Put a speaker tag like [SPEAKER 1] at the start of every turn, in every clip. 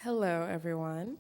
[SPEAKER 1] Hello, everyone.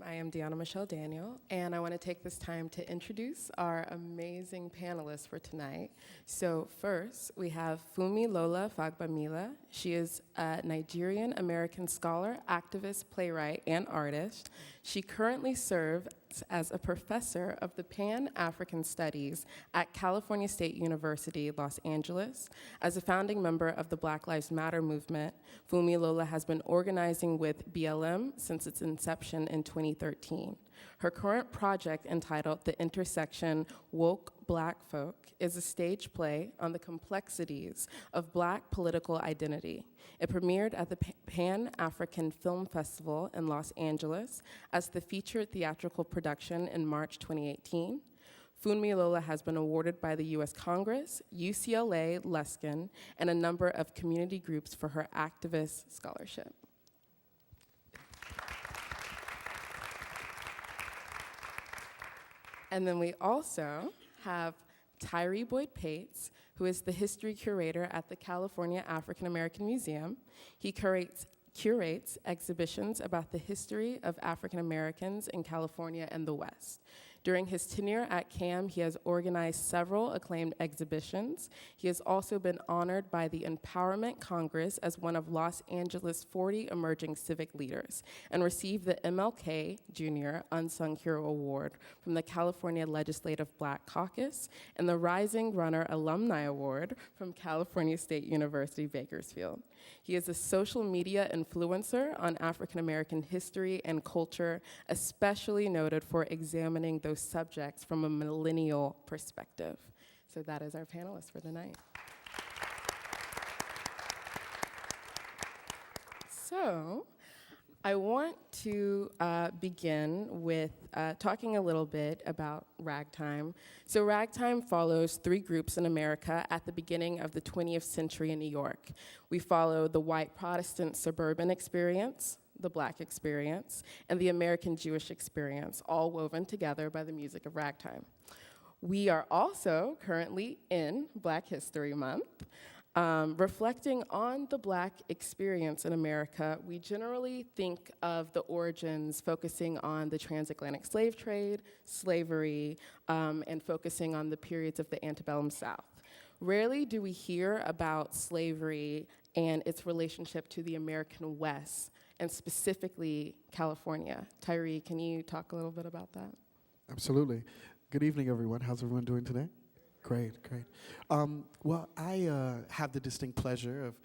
[SPEAKER 1] I am Dionna Michelle Daniel, and I want to take this time to introduce our amazing panelists for tonight. So first, we have Funmilola Fagbamila. She is a Nigerian-American scholar, activist, playwright, and artist. She currently serves as a professor of the Pan-African Studies at California State University, Los Angeles. As a founding member of the Black Lives Matter movement, Funmilola has been organizing with BLM since its inception in 2013. Her current project, entitled The Intersection Woke Black Folk, is a stage play on the complexities of Black political identity. It premiered at the Pan-African Film Festival in Los Angeles as the featured theatrical production in March 2018. Funmilola has been awarded by the U.S. Congress, UCLA, Luskin, and a number of community groups for her activist scholarship. And then we also have Tyree Boyd-Pates, who is the history curator at the California African American Museum. He curates exhibitions about the history of African Americans in California and the West. During his tenure at CAM, he has organized several acclaimed exhibitions. He has also been honored by the Empowerment Congress as one of Los Angeles' 40 emerging civic leaders and received the MLK Jr. Unsung Hero Award from the California Legislative Black Caucus and the Rising Runner Alumni Award from California State University, Bakersfield. He is a social media influencer on African American history and culture, especially noted for examining those subjects from a millennial perspective. So that is our panelist for the night. So I want to begin with talking a little bit about ragtime. So ragtime follows three groups in America at the beginning of the 20th century in New York. We follow the white Protestant suburban experience, the Black experience, and the American Jewish experience, all woven together by the music of ragtime. We are also currently in Black History Month. Reflecting on the Black experience in America, we generally think of the origins focusing on the transatlantic slave trade, slavery, and focusing on the periods of the antebellum South. Rarely do we hear about slavery and its relationship to the American West, and specifically California. Tyree, can you talk a little bit about that?
[SPEAKER 2] Absolutely. Good evening, everyone. How's everyone doing today? Great, great. Well, I have the distinct pleasure of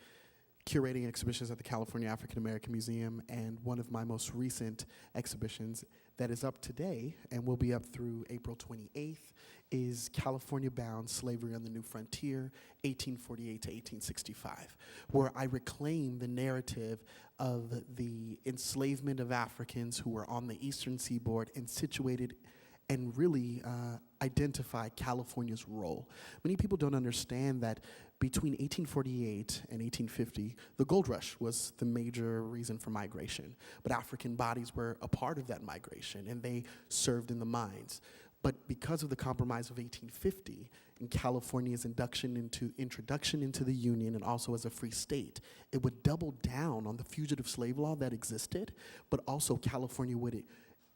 [SPEAKER 2] curating exhibitions at the California African American Museum, and one of my most recent exhibitions that is up today and will be up through April 28th is California Bound: Slavery on the New Frontier, 1848 to 1865, where I reclaim the narrative of the enslavement of Africans who were on the eastern seaboard and situated and really identify California's role. Many people don't understand that between 1848 and 1850, the gold rush was the major reason for migration, but African bodies were a part of that migration, and they served in the mines. But because of the Compromise of 1850 and California's introduction into the Union and also as a free state, it would double down on the fugitive slave law that existed, but also California would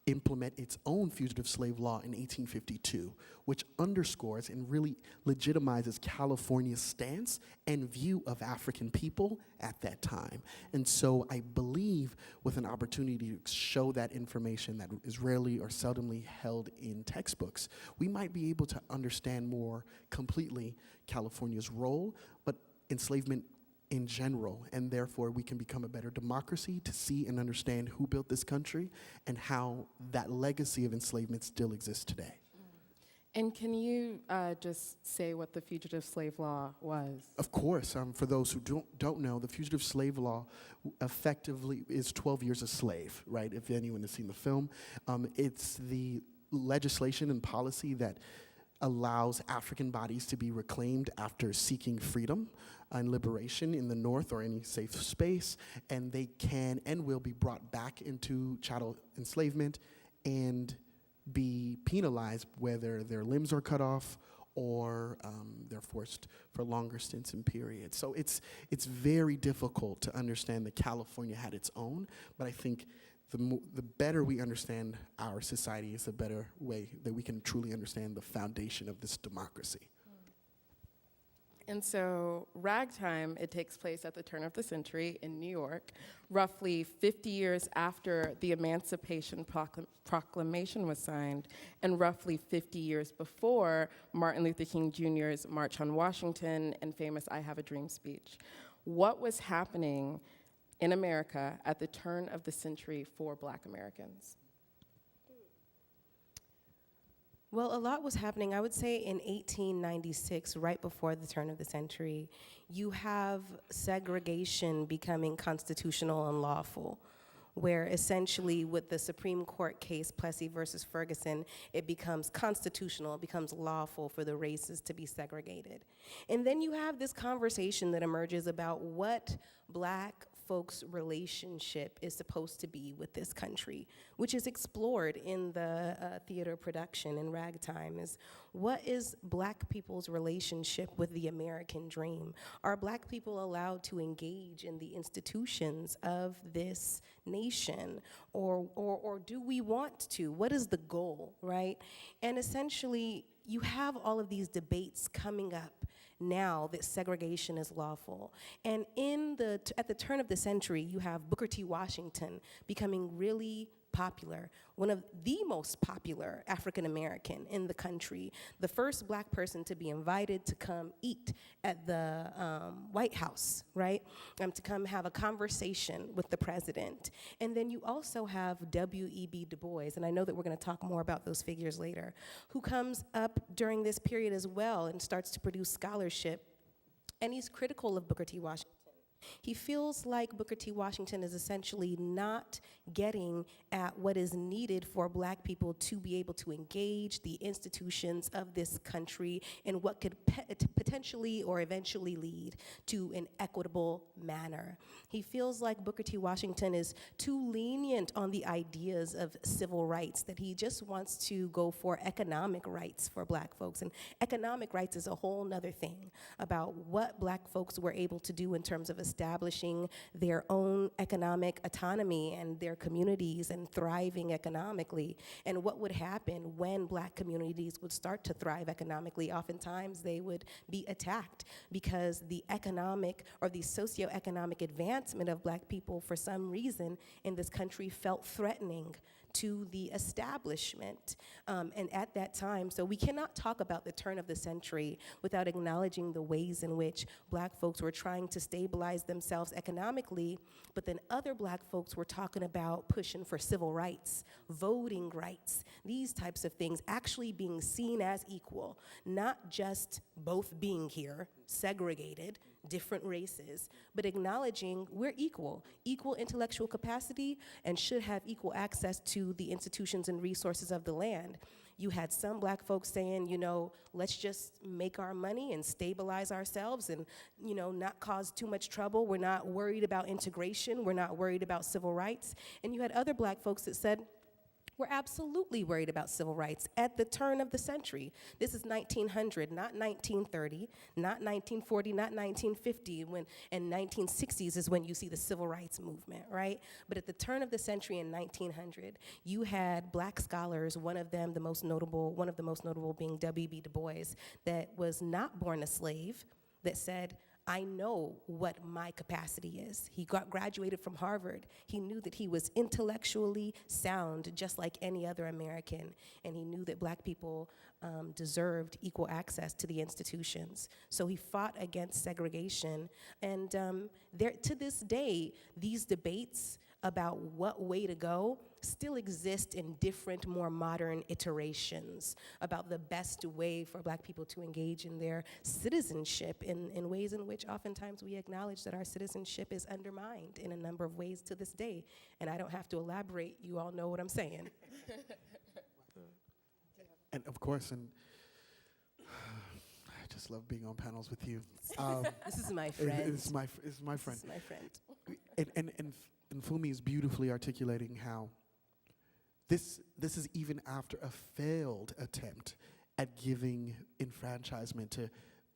[SPEAKER 2] implement its own fugitive slave law in 1852, which underscores and really legitimizes California's stance and view of African people at that time. And so I believe with an opportunity to show that information that is rarely or seldomly held in textbooks, we might be able to understand more completely California's role, but enslavement in general, and therefore we can become a better democracy to see and understand who built this country and how that legacy of enslavement still exists today.
[SPEAKER 1] And can you just say what the fugitive slave law was?
[SPEAKER 2] Of course. For those who don't know, the fugitive slave law effectively is 12 years a slave, right? If anyone has seen the film. It's the legislation and policy that allows African bodies to be reclaimed after seeking freedom and liberation in the North or any safe space, and they can and will be brought back into chattel enslavement and be penalized, whether their limbs are cut off or they're forced for longer stints and periods. So it's very difficult to understand that California had its own, but I think the better we understand our society is the better way that we can truly understand the foundation of this democracy.
[SPEAKER 1] And so Ragtime, it takes place at the turn of the century in New York, roughly 50 years after the Emancipation Proclamation was signed, and roughly 50 years before Martin Luther King Jr.'s March on Washington and famous I Have a Dream speech. What was happening in America at the turn of the century for Black Americans?
[SPEAKER 3] Well, a lot was happening. I would say in 1896, right before the turn of the century, you have segregation becoming constitutional and lawful, where essentially with the Supreme Court case, Plessy versus Ferguson, it becomes constitutional, it becomes lawful for the races to be segregated. And then you have this conversation that emerges about what Black folks' relationship is supposed to be with this country, which is explored in the theater production in Ragtime, is what is Black people's relationship with the American dream? Are Black people allowed to engage in the institutions of this nation? Or do we want to? What is the goal, right? And essentially, you have all of these debates coming up now that segregation is lawful. And at the turn of the century, you have Booker T. Washington becoming really popular, one of the most popular African American in the country, the first Black person to be invited to come eat at the White House, right? To come have a conversation with the president. And then you also have W.E.B. Du Bois, and I know that we're gonna talk more about those figures later, who comes up during this period as well and starts to produce scholarship, and he's critical of Booker T. Washington. He feels like Booker T. Washington is essentially not getting at what is needed for Black people to be able to engage the institutions of this country in what could potentially or eventually lead to an equitable manner. He feels like Booker T. Washington is too lenient on the ideas of civil rights, that he just wants to go for economic rights for Black folks. And economic rights is a whole nother thing about what Black folks were able to do in terms of establishing their own economic autonomy and their communities and thriving economically, and what would happen when Black communities would start to thrive economically. Oftentimes they would be attacked because the economic or the socioeconomic advancement of Black people for some reason in this country felt threatening to the establishment. And at that time, so we cannot talk about the turn of the century without acknowledging the ways in which Black folks were trying to stabilize themselves economically, but then other Black folks were talking about pushing for civil rights, voting rights, these types of things actually being seen as equal, not just both being here, segregated, different races, but acknowledging we're equal intellectual capacity, and should have equal access to the institutions and resources of the land. You had some Black folks saying, let's just make our money and stabilize ourselves and, not cause too much trouble. We're not worried about integration. We're not worried about civil rights. And you had other Black folks that said, we're absolutely worried about civil rights at the turn of the century. This is 1900, not 1930, not 1940, not 1950, and 1960s is when you see the civil rights movement, right? But at the turn of the century in 1900, you had Black scholars, one of the most notable being W.B. Du Bois, that was not born a slave, that said, I know what my capacity is. He graduated from Harvard. He knew that he was intellectually sound, just like any other American, and he knew that Black people deserved equal access to the institutions. So he fought against segregation, and to this day, these debates about what way to go still exist in different, more modern iterations about the best way for Black people to engage in their citizenship in ways in which oftentimes we acknowledge that our citizenship is undermined in a number of ways to this day. And I don't have to elaborate, you all know what I'm saying.
[SPEAKER 2] And of course, I just love being on panels with you.
[SPEAKER 3] This is my friend.
[SPEAKER 2] It's my friend.
[SPEAKER 3] This is my friend.
[SPEAKER 2] And Fumi is beautifully articulating how this is even after a failed attempt at giving enfranchisement to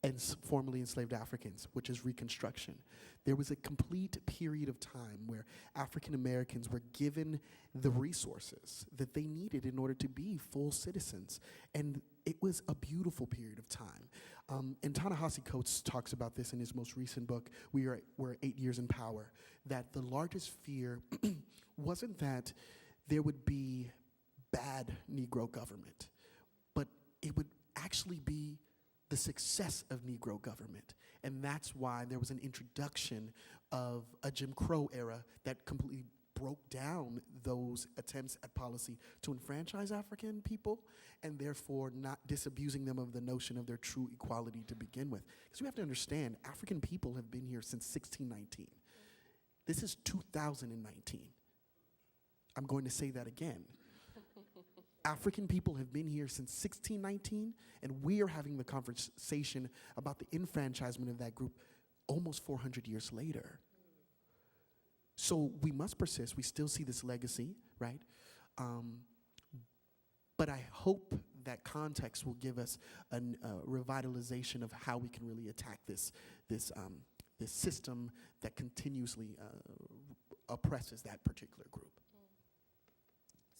[SPEAKER 2] and formerly enslaved Africans, which is Reconstruction. There was a complete period of time where African Americans were given the resources that they needed in order to be full citizens. And it was a beautiful period of time. And Ta-Nehisi Coates talks about this in his most recent book, We're 8 Years in Power, that the largest fear wasn't that there would be bad Negro government, but it would actually be the success of Negro government. And that's why there was an introduction of a Jim Crow era that completely broke down those attempts at policy to enfranchise African people, and therefore not disabusing them of the notion of their true equality to begin with. Because you have to understand, African people have been here since 1619. This is 2019. I'm going to say that again. African people have been here since 1619, and we are having the conversation about the enfranchisement of that group almost 400 years later. So we must persist. We still see this legacy, right? But I hope that context will give us a revitalization of how we can really attack this system that continuously oppresses that particular group.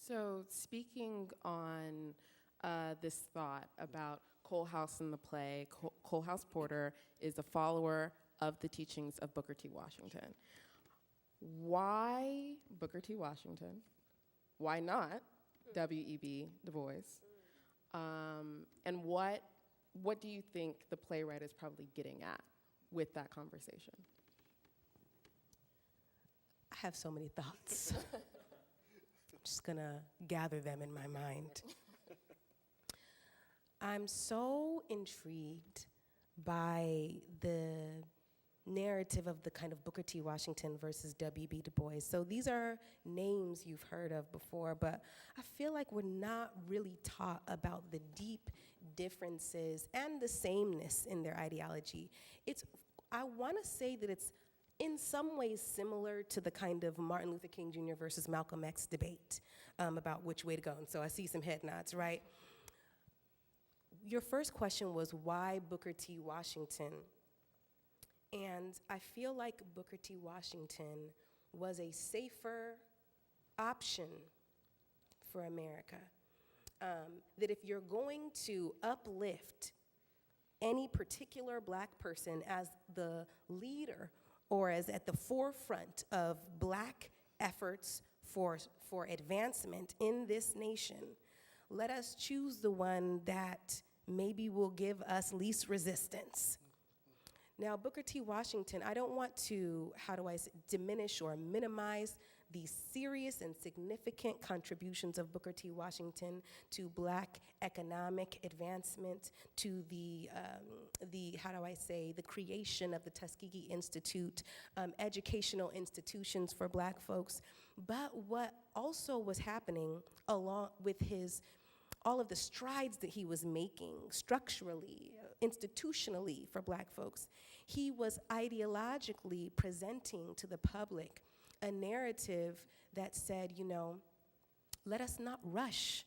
[SPEAKER 1] So speaking on this thought about Coalhouse in the play, Coalhouse Porter is a follower of the teachings of Booker T. Washington. Why Booker T. Washington? Why not W.E.B. Du Bois? And what do you think the playwright is probably getting at with that conversation?
[SPEAKER 3] I have so many thoughts. I'm just gonna gather them in my mind. I'm so intrigued by the narrative of the kind of Booker T. Washington versus W.B. Du Bois. So these are names you've heard of before, but I feel like we're not really taught about the deep differences and the sameness in their ideology. I want to say that it's in some ways similar to the kind of Martin Luther King Jr. versus Malcolm X debate about which way to go. And so I see some head nods, right? Your first question was why Booker T. Washington? And I feel like Booker T. Washington was a safer option for America. That if you're going to uplift any particular black person as the leader or as at the forefront of black efforts for advancement in this nation, let us choose the one that maybe will give us least resistance. Now, Booker T. Washington, I don't want to, diminish or minimize the serious and significant contributions of Booker T. Washington to black economic advancement, to the creation of the Tuskegee Institute, educational institutions for black folks. But what also was happening along with all of the strides that he was making structurally, institutionally for black folks, he was ideologically presenting to the public a narrative that said, let us not rush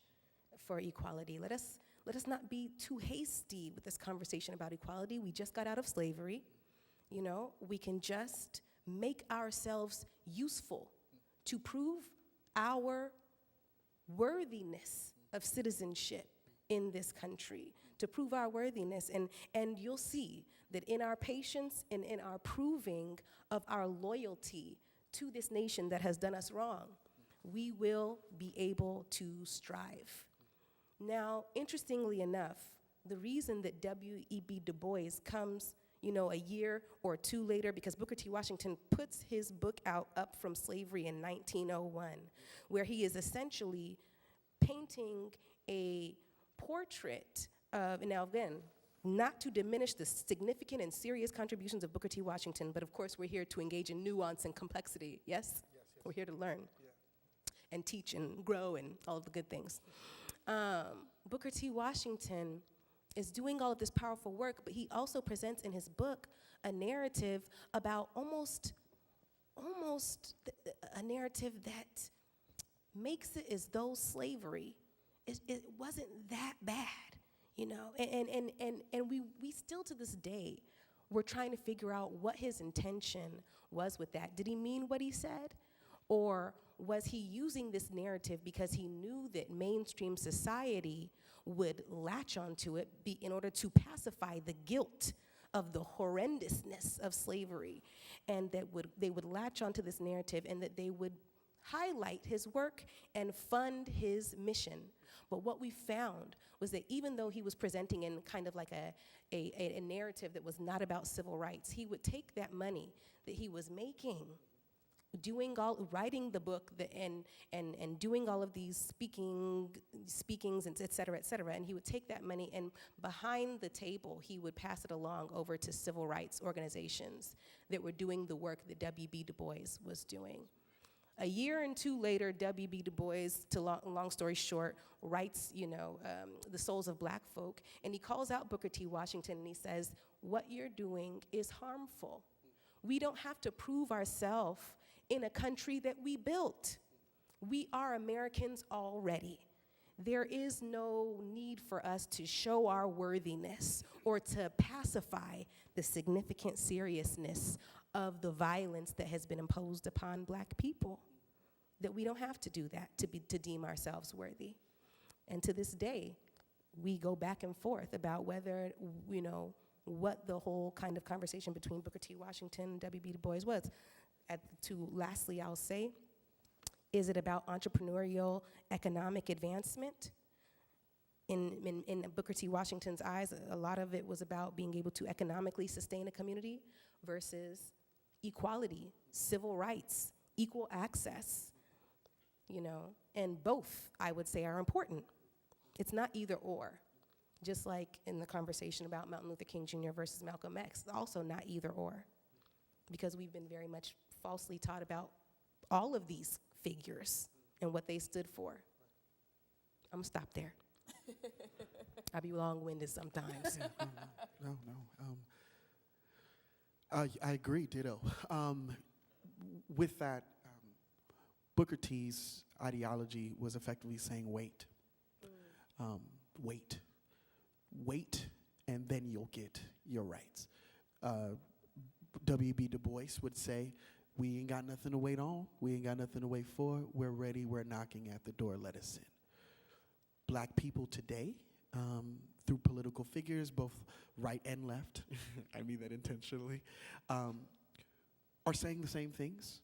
[SPEAKER 3] for equality. Let us not be too hasty with this conversation about equality. We just got out of slavery. We can just make ourselves useful to prove our worthiness of citizenship in this country, to prove our worthiness. And you'll see that in our patience and in our proving of our loyalty to this nation that has done us wrong, we will be able to strive. Now, interestingly enough, the reason that W.E.B. Du Bois comes, a year or two later, because Booker T. Washington puts his book out Up From Slavery in 1901, where he is essentially painting a portrait of, now again, not to diminish the significant and serious contributions of Booker T. Washington, but of course we're here to engage in nuance and complexity, yes? We're here to learn and teach and grow and all of the good things. Booker T. Washington is doing all of this powerful work, but he also presents in his book a narrative about almost a narrative that makes it as though slavery, it wasn't that bad. you know, and we still to this day, we're trying to figure out what his intention was with that. Did he mean what he said? Or was he using this narrative because he knew that mainstream society would latch onto it in order to pacify the guilt of the horrendousness of slavery, and that they would latch onto this narrative, and that they would highlight his work and fund his mission. But what we found was that even though he was presenting in kind of like a narrative that was not about civil rights, he would take that money that he was making, writing the book and doing all of these speakings, and et cetera, and he would take that money, and behind the table, he would pass it along over to civil rights organizations that were doing the work that W.B. Du Bois was doing. A year and two later, W.B. Du Bois, long story short, writes, The Souls of Black Folk, and he calls out Booker T. Washington, and he says, what you're doing is harmful. We don't have to prove ourselves in a country that we built. We are Americans already. There is no need for us to show our worthiness or to pacify the significant seriousness of the violence that has been imposed upon Black people. That we don't have to do that to deem ourselves worthy. And to this day, we go back and forth about whether, what the whole kind of conversation between Booker T. Washington and W.B. Du Bois was. Lastly, I'll say, is it about entrepreneurial economic advancement? In Booker T. Washington's eyes, a lot of it was about being able to economically sustain a community versus equality, civil rights, equal access, and both, I would say, are important. It's not either or. Just like in the conversation about Martin Luther King Jr. versus Malcolm X, also not either or. Because we've been very much falsely taught about all of these figures and what they stood for. I'm gonna stop there. I be long-winded sometimes.
[SPEAKER 2] Yeah, no. I agree, ditto. With that, Booker T's ideology was effectively saying, wait. Wait, and then you'll get your rights. W.B. Du Bois would say, we ain't got nothing to wait on. We ain't got nothing to wait for. We're ready. We're knocking at the door. Let us in. Black people today, through political figures, both right and left, I mean that intentionally, are saying the same things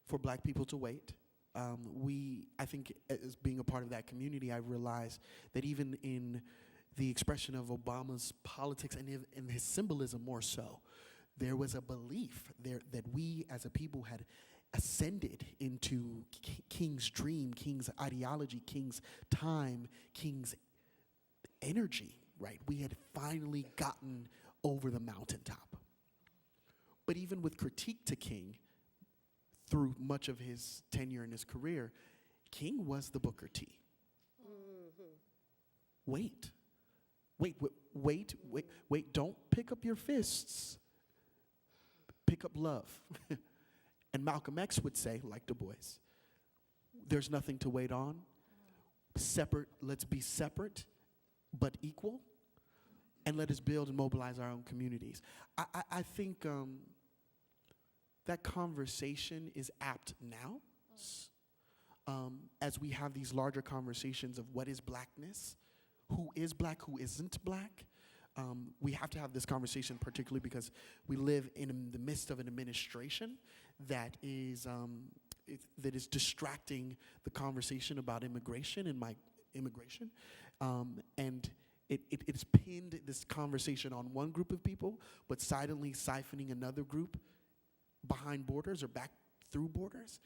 [SPEAKER 2] for Black people to wait. I think as being a part of that community, I've realized that even in the expression of Obama's politics and his symbolism more so, there was a belief there that we as a people had ascended into King's dream, King's ideology, King's time, King's energy, right? We had finally gotten over the mountaintop. But even with critique to King, through much of his tenure in his career, King was the Booker T. Wait, don't pick up your fists. Pick up love. And Malcolm X would say, like Du Bois, there's nothing to wait on. Let's be separate, but equal. And let us build and mobilize our own communities. I think that conversation is apt now. As we have these larger conversations of what is Blackness, who is Black, who isn't Black. We have to have this conversation, particularly because we live in the midst of an administration that is distracting the conversation about immigration and immigration, and it's pinned this conversation on one group of people, but silently siphoning another group behind borders or back through borders.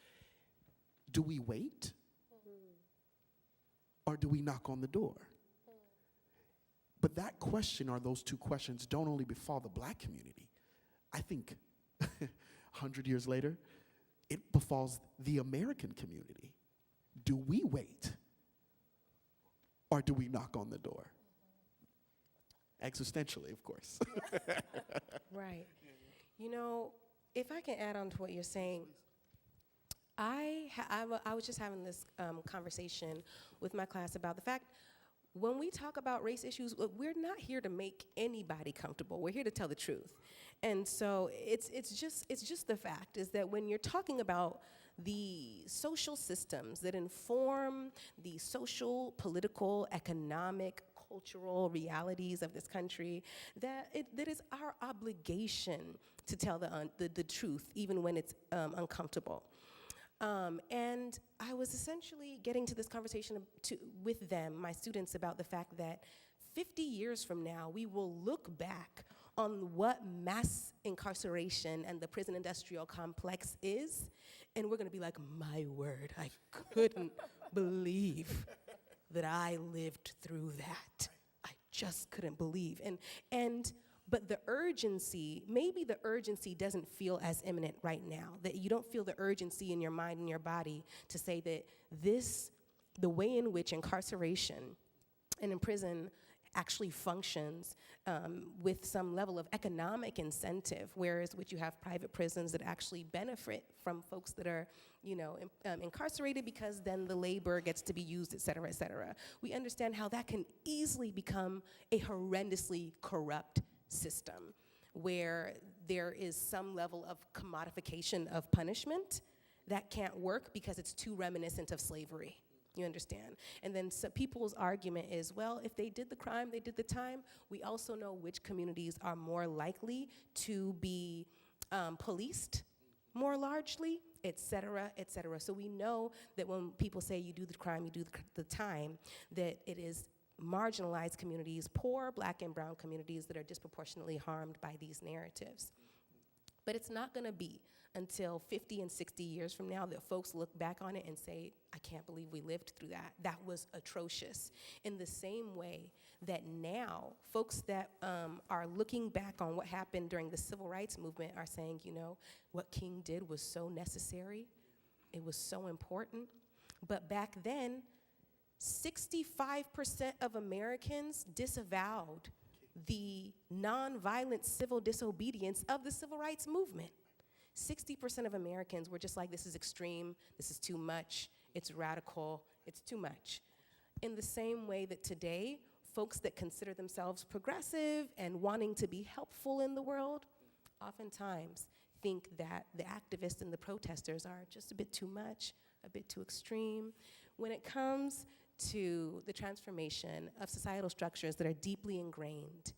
[SPEAKER 2] Do we wait, or do we knock on the door? But that question, or those two questions, don't only befall the Black community. I think 100 years later, it befalls the American community. Do we wait, or do we knock on the door? Existentially, of course.
[SPEAKER 3] Right. If I can add on to what you're saying, I was just having this conversation with my class about the fact when we talk about race issues, look, we're not here to make anybody comfortable. We're here to tell the truth. And so it's just the fact is that when you're talking about the social systems that inform the social, political, economic, cultural realities of this country, that is our obligation to tell the truth, even when it's uncomfortable. And I was essentially getting to this conversation with them, my students, about the fact that 50 years from now, we will look back on what mass incarceration and the prison industrial complex is, and we're gonna be like, my word, I couldn't believe that I lived through that. I just couldn't believe. But the urgency, maybe the urgency doesn't feel as imminent right now, that you don't feel the urgency in your mind and your body to say that the way in which incarceration and in prison actually functions with some level of economic incentive, whereas you have private prisons that actually benefit from folks that are, incarcerated because then the labor gets to be used, et cetera, et cetera. We understand how that can easily become a horrendously corrupt system where there is some level of commodification of punishment that can't work because it's too reminiscent of slavery. You understand? And then people's argument is, well, if they did the crime, they did the time. We also know which communities are more likely to be policed more largely, et cetera, et cetera. So we know that when people say you do the crime, you do the time, that it is marginalized communities, poor Black and brown communities that are disproportionately harmed by these narratives. But it's not gonna be until 50 and 60 years from now that folks look back on it and say, I can't believe we lived through that. That was atrocious. In the same way that now, folks that are looking back on what happened during the civil rights movement are saying, what King did was so necessary, it was so important. But back then, 65% of Americans disavowed the nonviolent civil disobedience of the civil rights movement. 60% of Americans were just like, this is extreme, this is too much, it's radical, it's too much. In the same way that today, folks that consider themselves progressive and wanting to be helpful in the world, oftentimes think that the activists and the protesters are just a bit too much, a bit too extreme. When it comes to the transformation of societal structures that are deeply ingrained,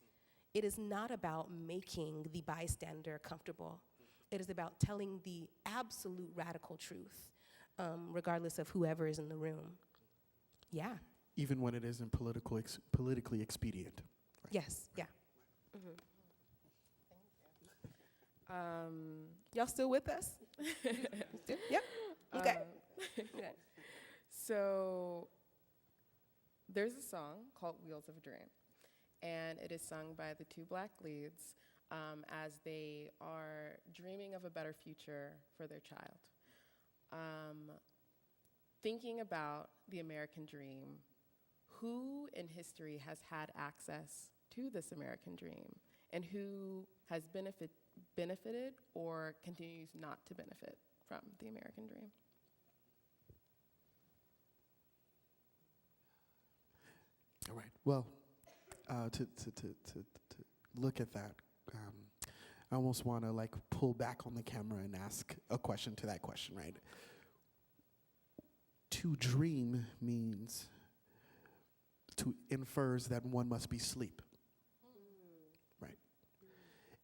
[SPEAKER 3] it is not about making the bystander comfortable. It is about telling the absolute radical truth, regardless of whoever is in the room. Yeah.
[SPEAKER 2] Even when it isn't politically expedient. Right.
[SPEAKER 3] Yes, yeah. Y'all still with us? Yep, okay. Okay.
[SPEAKER 1] So there's a song called Wheels of a Dream, and it is sung by the two Black leads as they are dreaming of a better future for their child. Thinking about the American dream, who in history has had access to this American dream, and who has benefited or continues not to benefit from the American dream?
[SPEAKER 2] All right. Well, to look at that, I almost want to pull back on the camera and ask a question to that question, right? To dream means infers that one must be asleep, right?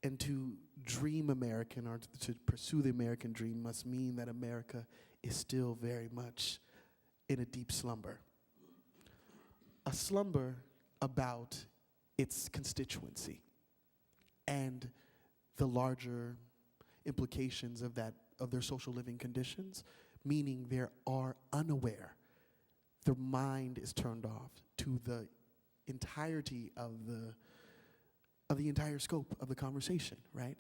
[SPEAKER 2] And to dream American or to pursue the American dream must mean that America is still very much in a deep slumber. A slumber about its constituency and the larger implications of their social living conditions, meaning they are unaware. Their mind is turned off to the entirety of the entire scope of the conversation, right?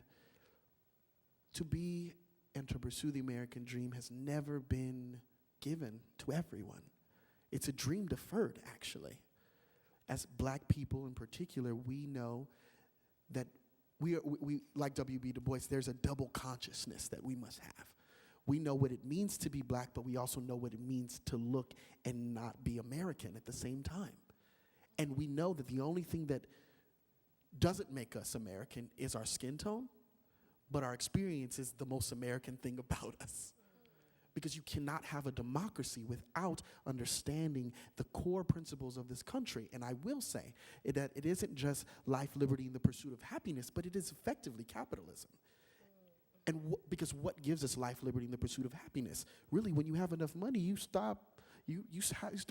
[SPEAKER 2] To be and to pursue the American dream has never been given to everyone. It's a dream deferred, actually. As Black people in particular, we know that we like W.B. Du Bois, there's a double consciousness that we must have. We know what it means to be Black, but we also know what it means to look and not be American at the same time. And we know that the only thing that doesn't make us American is our skin tone, but our experience is the most American thing about us. Because you cannot have a democracy without understanding the core principles of this country. And I will say that it isn't just life, liberty, and the pursuit of happiness, but it is effectively capitalism. And because what gives us life, liberty, and the pursuit of happiness? Really, when you have enough money, you start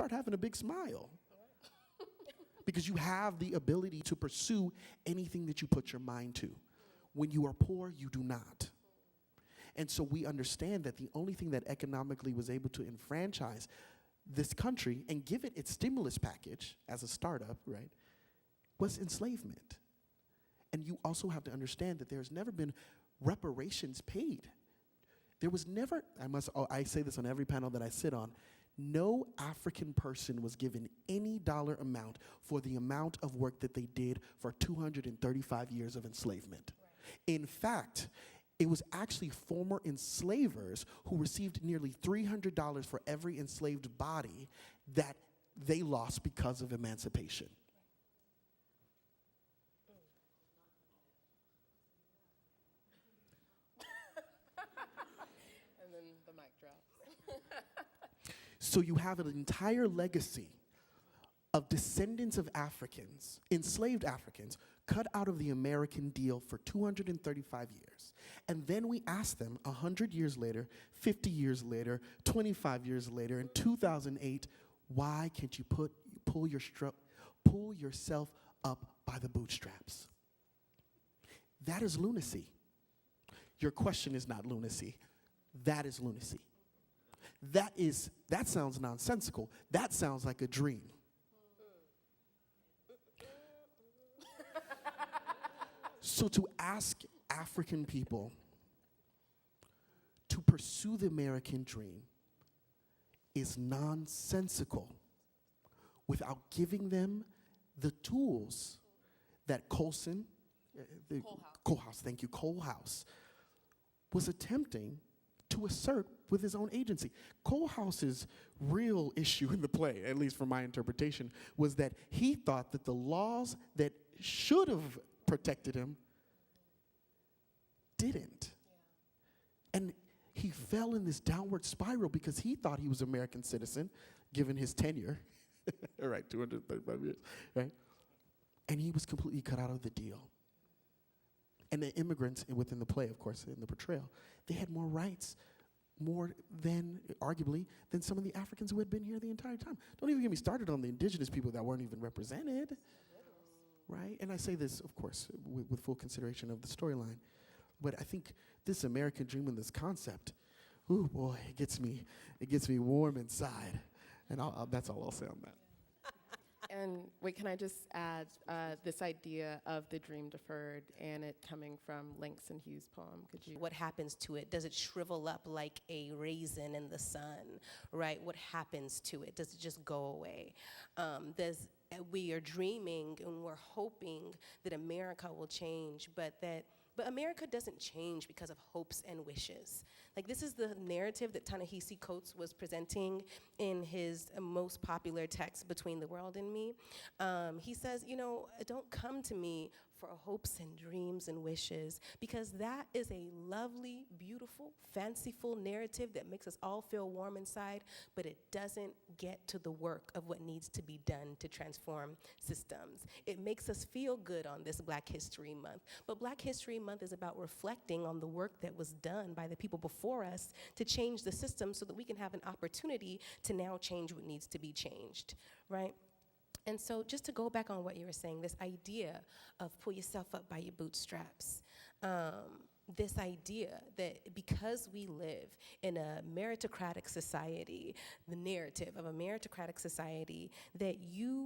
[SPEAKER 2] having a big smile. Because you have the ability to pursue anything that you put your mind to. When you are poor, you do not. And so we understand that the only thing that economically was able to enfranchise this country and give it its stimulus package as a startup, right, was enslavement. And you also have to understand that there's never been reparations paid. There was never, I say this on every panel that I sit on, no African person was given any dollar amount for the amount of work that they did for 235 years of enslavement. Right. In fact, it was actually former enslavers who received nearly $300 for every enslaved body that they lost because of emancipation.
[SPEAKER 1] And then the mic drops.
[SPEAKER 2] So you have an entire legacy of descendants of Africans, enslaved Africans, cut out of the American deal for 235 years. And then we ask them 100 years later, 50 years later, 25 years later, in 2008, why can't you pull yourself up by the bootstraps? That is lunacy. Your question is not lunacy. That is lunacy. That sounds nonsensical. That sounds like a dream. So to ask African people to pursue the American dream is nonsensical without giving them the tools that Colehouse was attempting to assert with his own agency. Colehouse's real issue in the play, at least from my interpretation, was that he thought that the laws that should have protected him didn't. Yeah. And he fell in this downward spiral because he thought he was an American citizen, given his tenure. Right, 235 years, right? And he was completely cut out of the deal. And the immigrants within the play, of course, in the portrayal, they had more rights, more than, arguably, than some of the Africans who had been here the entire time. Don't even get me started on the indigenous people that weren't even represented, right? And I say this, of course, with full consideration of the storyline. But I think this American dream and this concept, ooh boy, it gets me warm inside. And that's all I'll say on that.
[SPEAKER 1] And wait, can I just add this idea of the dream deferred and it coming from Langston Hughes' poem? Could you?
[SPEAKER 3] What happens to it? Does it shrivel up like a raisin in the sun, right? What happens to it? Does it just go away? We are dreaming and we're hoping that America will change, but America doesn't change because of hopes and wishes. Like, this is the narrative that Ta-Nehisi Coates was presenting in his most popular text, Between the World and Me. He says, don't come to me for hopes and dreams and wishes, because that is a lovely, beautiful, fanciful narrative that makes us all feel warm inside, but it doesn't get to the work of what needs to be done to transform systems. It makes us feel good on this Black History Month, but Black History Month is about reflecting on the work that was done by the people before us to change the system so that we can have an opportunity to now change what needs to be changed, right? And so just to go back on what you were saying, this idea of pull yourself up by your bootstraps, this idea that because we live in a meritocratic society, the narrative of a meritocratic society, that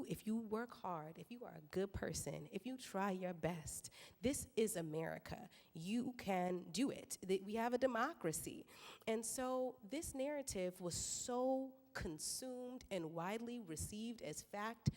[SPEAKER 3] if you work hard, if you are a good person, if you try your best, this is America. You can do it. We have a democracy. And so this narrative was so consumed and widely received as fact,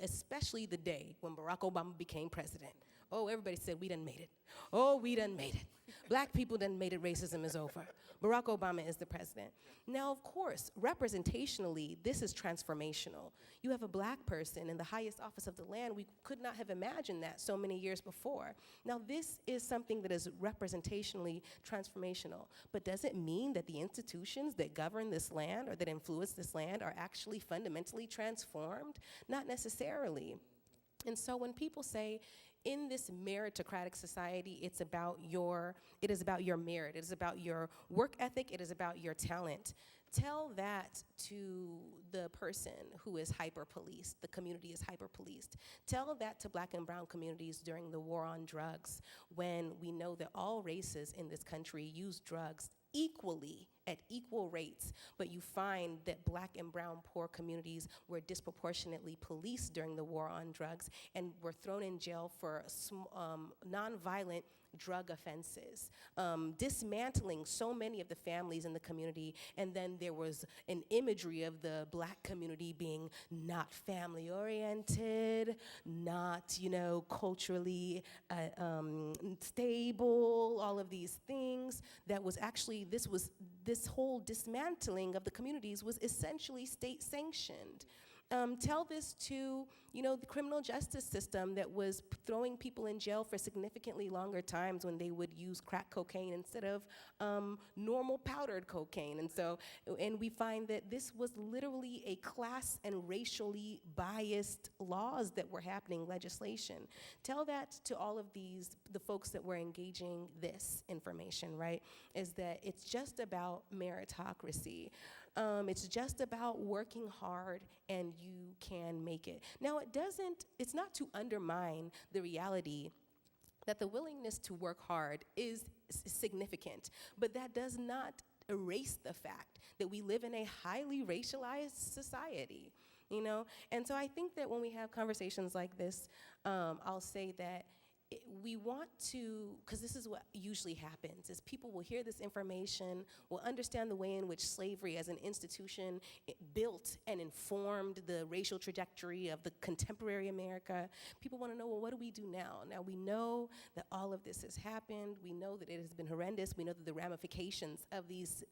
[SPEAKER 3] especially the day when Barack Obama became president. Oh, everybody said, we done made it. Oh, we done made it. Black people done made it, racism is over. Barack Obama is the president. Now, of course, representationally, this is transformational. You have a black person in the highest office of the land. We could not have imagined that so many years before. Now, this is something that is representationally transformational, but does it mean that the institutions that govern this land or that influence this land are actually fundamentally transformed? Not necessarily. And so when people say, in this meritocratic society, it is about your merit, it is about your work ethic, it is about your talent. Tell that to the person who is hyper-policed, the community is hyper-policed. Tell that to black and brown communities during the war on drugs, when we know that all races in this country use drugs equally, at equal rates, but you find that black and brown poor communities were disproportionately policed during the war on drugs and were thrown in jail for nonviolent drug offenses, dismantling so many of the families in the community, and then there was an imagery of the black community being not family-oriented, not, culturally stable, all of these things. That was actually, this whole dismantling of the communities was essentially state-sanctioned. Tell this to, the criminal justice system that was throwing people in jail for significantly longer times when they would use crack cocaine instead of normal powdered cocaine. And we find that this was literally a class and racially biased laws that were happening, legislation. Tell that to all of the folks that were engaging this information, right? Is that it's just about meritocracy. It's just about working hard and you can make it. Now, it's not to undermine the reality that the willingness to work hard is significant, but that does not erase the fact that we live in a highly racialized society, And so I think that when we have conversations like this, I'll say that we want to, because this is what usually happens, is people will hear this information, will understand the way in which slavery as an institution built and informed the racial trajectory of the contemporary America. People want to know, well, what do we do now? Now we know that all of this has happened. We know that it has been horrendous. We know that the ramifications of these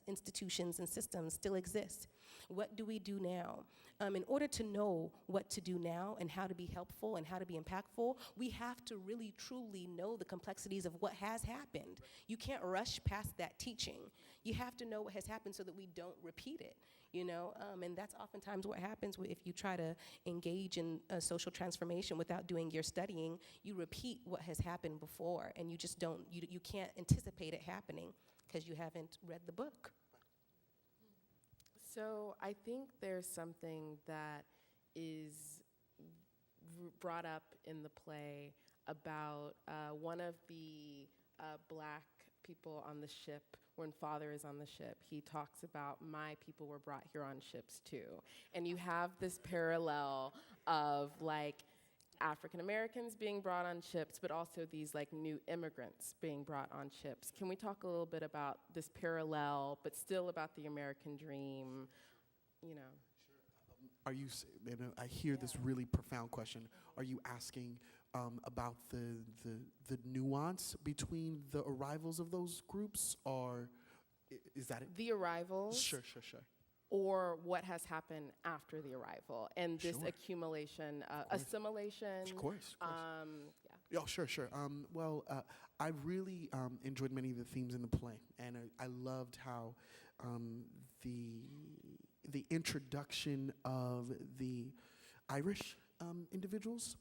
[SPEAKER 3] institutions and systems still exist. What do we do now? In order to know what to do now and how to be helpful and how to be impactful, we have to really, truly know the complexities of what has happened. You can't rush past that teaching. You have to know what has happened so that we don't repeat it, and that's oftentimes what happens if you try to engage in a social transformation without doing your studying. You repeat what has happened before, and you just don't, you can't anticipate it happening because you haven't read the book.
[SPEAKER 1] So I think there's something that is brought up in the play about one of the black people on the ship. When Father is on the ship, he talks about, my people were brought here on ships too. And you have this parallel of African Americans being brought on ships, but also these new immigrants being brought on ships. Can we talk a little bit about this parallel, but still about the American dream,
[SPEAKER 2] Sure. Are you, I hear this really profound question. Are you asking about the nuance between the arrivals of those groups, or is that it?
[SPEAKER 1] The arrivals?
[SPEAKER 2] Sure.
[SPEAKER 1] Or what has happened after the arrival and this
[SPEAKER 2] Sure.
[SPEAKER 1] accumulation, assimilation.
[SPEAKER 2] Of course.
[SPEAKER 1] Yeah.
[SPEAKER 2] Oh, sure. I really enjoyed many of the themes in the play, and I loved how the introduction of the Irish individuals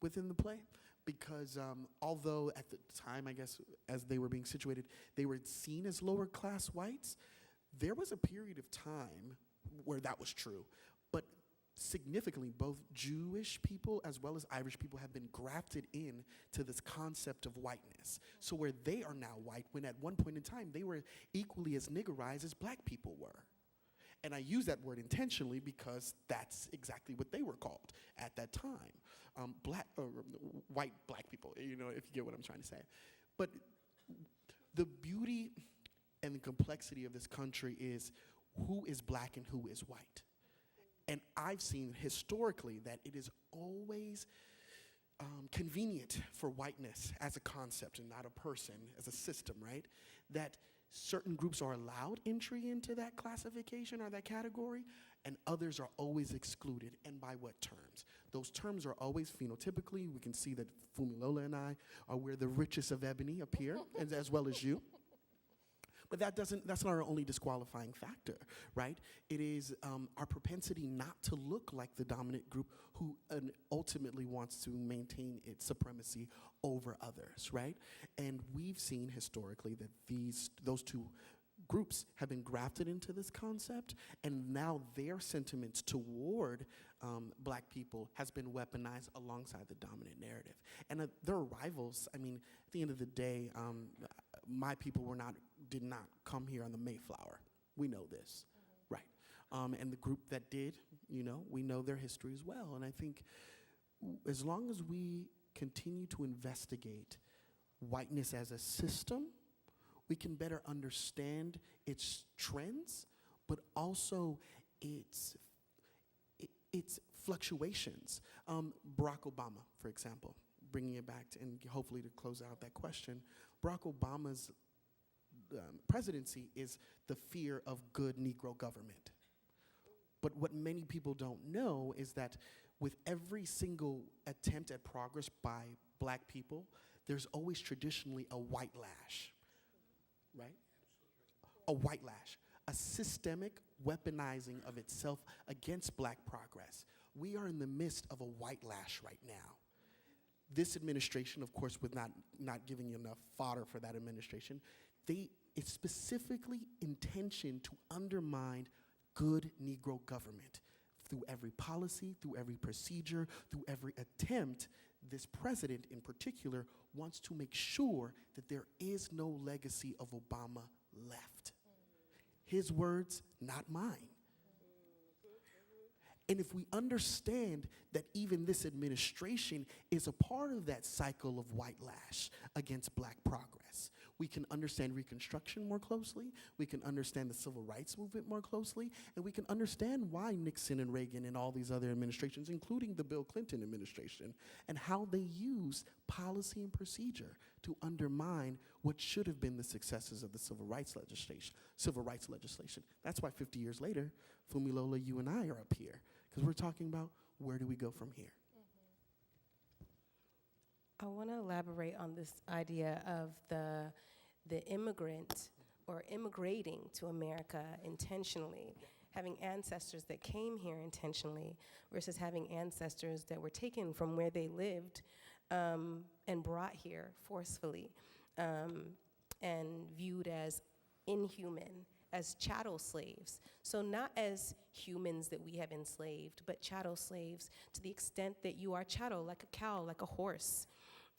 [SPEAKER 2] within the play, because although at the time, I guess, as they were being situated, they were seen as lower class whites, there was a period of time where that was true. But significantly, both Jewish people as well as Irish people have been grafted in to this concept of whiteness. So where they are now white, when at one point in time, they were equally as niggerized as black people were. And I use that word intentionally because that's exactly what they were called at that time. White black people, if you get what I'm trying to say. But the beauty and the complexity of this country is who is black and who is white. And I've seen historically that it is always convenient for whiteness as a concept and not a person, as a system, right? That certain groups are allowed entry into that classification or that category, and others are always excluded. And by what terms? Those terms are always phenotypically. We can see that Funmilola and I are we're the richest of ebony up here, as well as you. But that's not our only disqualifying factor, right? It is our propensity not to look like the dominant group who ultimately wants to maintain its supremacy over others, right? And we've seen historically that those two groups have been grafted into this concept, and now their sentiments toward black people has been weaponized alongside the dominant narrative. And their rivals, I mean, at the end of the day, my people did not come here on the Mayflower. We know this, right? And the group that did, we know their history as well. And I think as long as we continue to investigate whiteness as a system, we can better understand its trends, but also its fluctuations. Barack Obama, for example, bringing it back to, and hopefully to close out that question, Barack Obama's presidency is the fear of good Negro government. But what many people don't know is that with every single attempt at progress by black people, there's always traditionally a white lash, right? A white lash, a systemic weaponizing of itself against black progress. We are in the midst of a white lash right now. This administration, of course, with not giving you enough fodder for that administration, it's specifically intentioned to undermine good Negro government through every policy, through every procedure, through every attempt. This president in particular wants to make sure that there is no legacy of Obama left. His words, not mine. And if we understand that even this administration is a part of that cycle of white lash against black progress, we can understand Reconstruction more closely, we can understand the Civil Rights Movement more closely, and we can understand why Nixon and Reagan and all these other administrations, including the Bill Clinton administration, and how they used policy and procedure to undermine what should have been the successes of the civil rights legislation. That's why 50 years later, Funmilola, you and I are up here, because we're talking about where do we go from here.
[SPEAKER 3] I want to elaborate on this idea of the immigrant or immigrating to America intentionally, having ancestors that came here intentionally versus having ancestors that were taken from where they lived and brought here forcefully and viewed as inhuman, as chattel slaves. So not as humans that we have enslaved, but chattel slaves to the extent that you are chattel, like a cow, like a horse.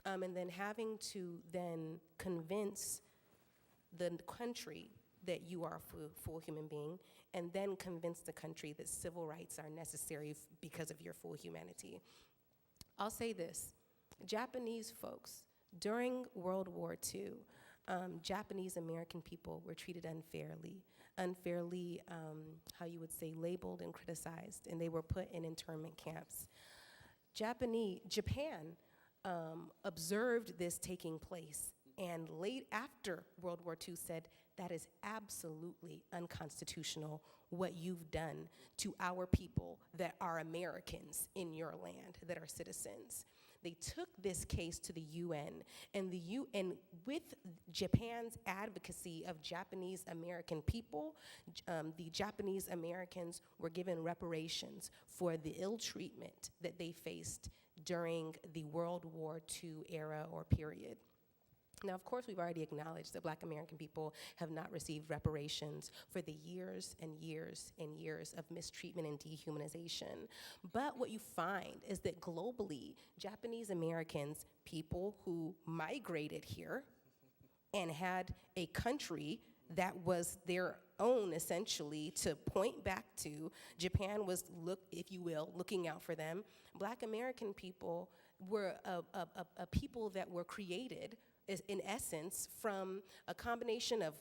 [SPEAKER 3] And then having to then convince the country that you are a full human being, and then convince the country that civil rights are necessary because of your full humanity. I'll say this, Japanese folks, during World War II, Japanese American people were treated unfairly, how you would say, labeled and criticized, and they were put in internment camps. Japan observed this taking place, and late after World War II said, that is absolutely unconstitutional what you've done to our people that are Americans in your land, that are citizens. They took this case to the UN, and with Japan's advocacy of Japanese American people, the Japanese Americans were given reparations for the ill treatment that they faced during the World War II era or period. Now, of course, we've already acknowledged that Black American people have not received reparations for the years and years and years of mistreatment and dehumanization. But what you find is that globally, Japanese Americans, people who migrated here and had a country that was their own, essentially, to point back to, Japan was, if you will, looking out for them. Black American people were a people that were created is in essence from a combination of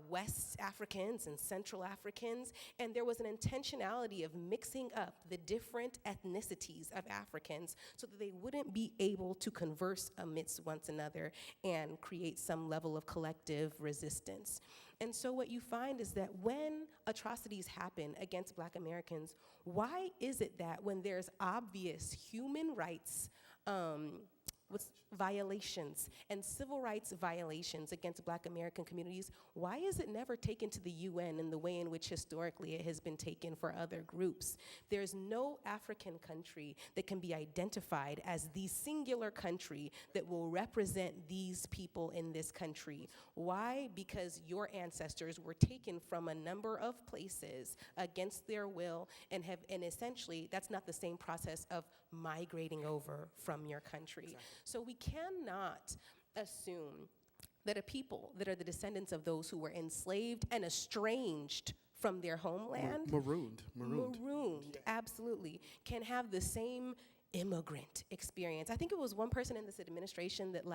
[SPEAKER 3] West Africans and Central Africans, and there was an intentionality of mixing up the different ethnicities of Africans so that they wouldn't be able to converse amidst one another and create some level of collective resistance. And so what you find is that when atrocities happen against Black Americans, why is it that when there's obvious human rights violations and civil rights violations against Black American communities, why is it never taken to the UN in the way in which historically it has been taken for other groups? There's no African country that can be identified as the singular country that will represent these people in this country. Why? Because your ancestors were taken from a number of places against their will and essentially that's not the same process of migrating over from your country. Exactly. So we cannot assume that a people that are the descendants of those who were enslaved and estranged from their homeland,
[SPEAKER 2] marooned,
[SPEAKER 3] yeah. Absolutely, can have the same immigrant experience. I think it was one person in this administration that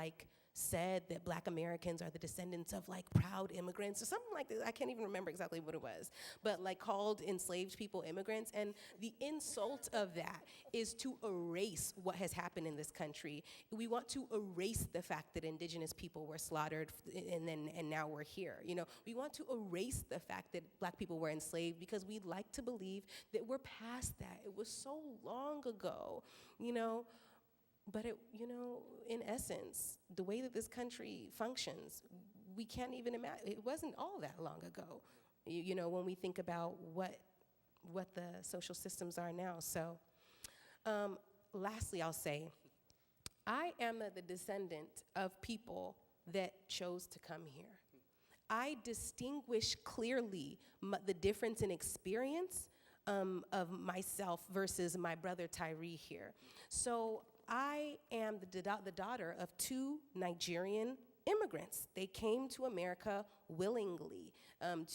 [SPEAKER 3] said that Black Americans are the descendants of proud immigrants or something like that. I can't even remember exactly what it was, but called enslaved people immigrants. And the insult of that is to erase what has happened in this country. We want to erase the fact that indigenous people were slaughtered and now we're here. We want to erase the fact that Black people were enslaved because we'd like to believe that we're past that. It was so long ago, But in essence, the way that this country functions, we can't even imagine. It wasn't all that long ago, when we think about what the social systems are now. So, lastly, I'll say, I am the descendant of people that chose to come here. I distinguish clearly the difference in experience of myself versus my brother Tyree here. So I am the daughter of two Nigerian immigrants. They came to America willingly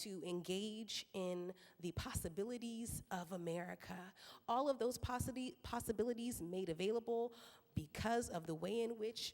[SPEAKER 3] to engage in the possibilities of America. All of those possibilities made available because of the way in which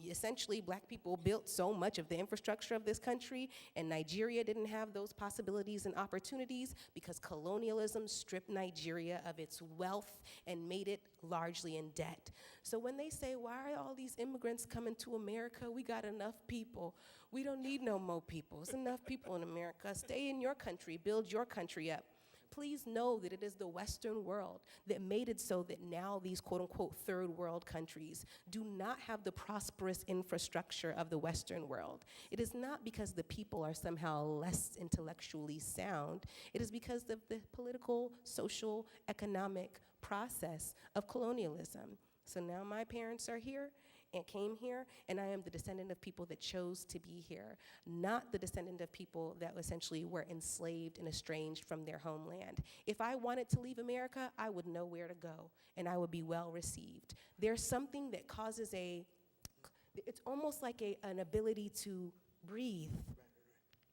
[SPEAKER 3] essentially Black people built so much of the infrastructure of this country, and Nigeria didn't have those possibilities and opportunities because colonialism stripped Nigeria of its wealth and made it largely in debt. So when they say, why are all these immigrants coming to America? We got enough people. We don't need no more people. There's enough people in America. Stay in your country, build your country up. Please know that it is the Western world that made it so that now these quote-unquote third world countries do not have the prosperous infrastructure of the Western world. It is not because the people are somehow less intellectually sound. It is because of the political, social, economic process of colonialism. So now my parents are here and came here, and I am the descendant of people that chose to be here, not the descendant of people that essentially were enslaved and estranged from their homeland. If I wanted to leave America, I would know where to go, and I would be well received. There's something that causes it's almost like an ability to breathe.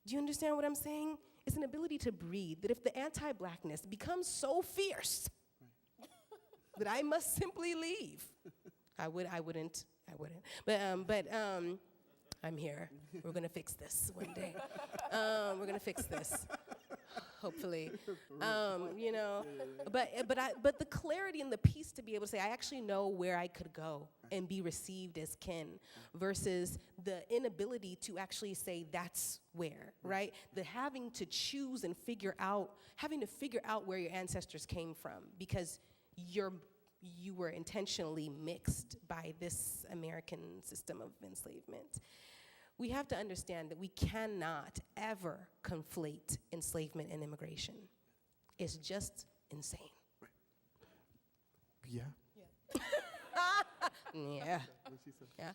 [SPEAKER 3] Do you understand what I'm saying? It's an ability to breathe, that if the anti-Blackness becomes so fierce that I must simply leave, I wouldn't. But I'm here. We're gonna fix this one day. We're gonna fix this, hopefully. But the clarity and the peace to be able to say, I actually know where I could go and be received as kin, versus the inability to actually say that's where, right? The having to choose and having to figure out where your ancestors came from because you were intentionally mixed by this American system of enslavement. We have to understand that we cannot ever conflate enslavement and immigration. It's just insane.
[SPEAKER 2] Right. Yeah.
[SPEAKER 3] Yeah. Yeah.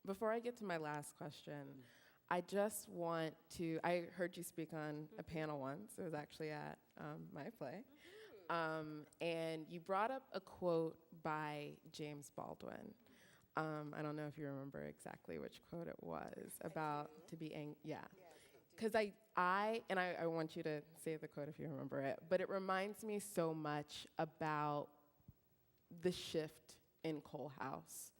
[SPEAKER 1] Before I get to my last question, I just want to, I heard you speak on a panel once. It was actually at my play. And you brought up a quote by James Baldwin. I don't know if you remember exactly which quote it was about to be angry. Yeah. Because I want you to say the quote if you remember it, but it reminds me so much about the shift in Cole House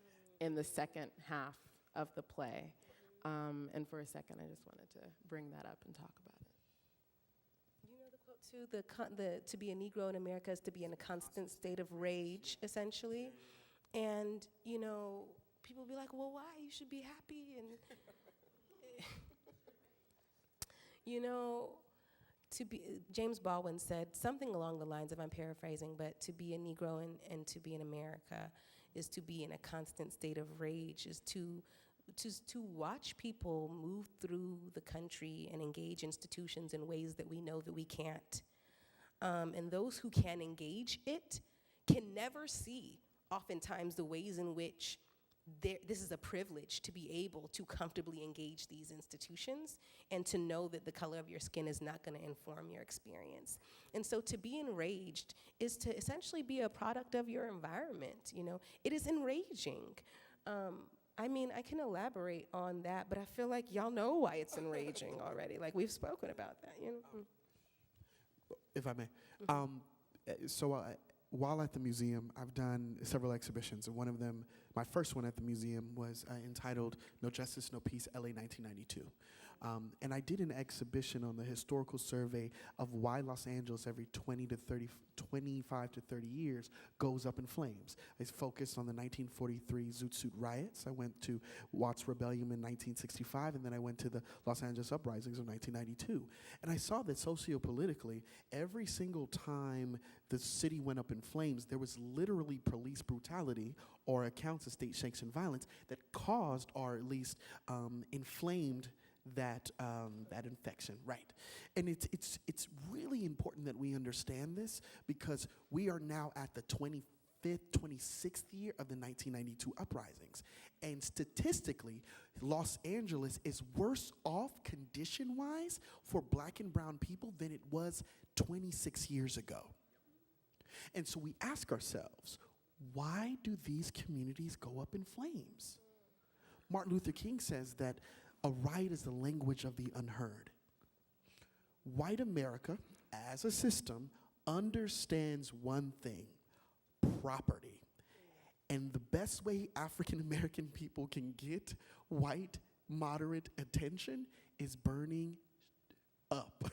[SPEAKER 1] in the second half of the play. And for a second, I just wanted to bring that up and talk about it.
[SPEAKER 3] You know the quote too, to be a Negro in America is to be in a constant state of rage, essentially. And, you know, people be like, well, why? You should be happy. And, you know, James Baldwin said something along the lines of, I'm paraphrasing, but to be a Negro and to be in America is to be in a constant state of rage, is to watch people move through the country and engage institutions in ways that we know that we can't. And those who can engage it can never see, oftentimes, the ways in which this is a privilege to be able to comfortably engage these institutions and to know that the color of your skin is not going to inform your experience. And so to be enraged is to essentially be a product of your environment, you know. It is enraging. I mean, I can elaborate on that, but I feel like y'all know why it's enraging already. Like, we've spoken about that, you know.
[SPEAKER 2] If I may. While at the museum, I've done several exhibitions, and one of them, my first one at the museum, was entitled No Justice, No Peace, LA 1992. And I did an exhibition on the historical survey of why Los Angeles every 25 to 30 years goes up in flames. It's focused on the 1943 Zoot Suit riots. I went to Watts Rebellion in 1965, and then I went to the Los Angeles uprisings of 1992. And I saw that sociopolitically, every single time the city went up in flames, there was literally police brutality or accounts of state-sanctioned violence that caused, or at least inflamed, that infection, right? And it's really important that we understand this, because we are now at the 25th, 26th year of the 1992 uprisings. And statistically, Los Angeles is worse off condition-wise for black and brown people than it was 26 years ago. And so we ask ourselves, why do these communities go up in flames? Martin Luther King says that a riot is the language of the unheard. White America, as a system, understands one thing: property. And the best way African American people can get white moderate attention is burning up.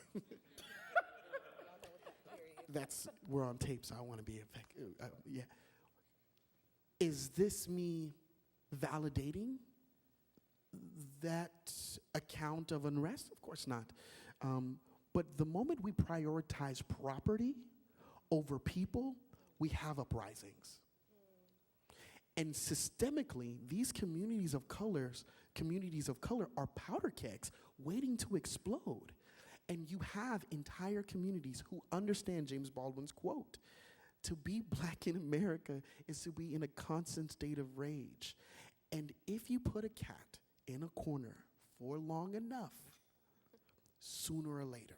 [SPEAKER 2] We're on tape, so I want to be effective. Yeah. Is this me validating that account of unrest? Of course not. But the moment we prioritize property over people, we have uprisings. And systemically, these communities of color are powder kegs waiting to explode. And you have entire communities who understand James Baldwin's quote: to be black in America is to be in a constant state of rage. And if you put a cat in a corner for long enough, sooner or later,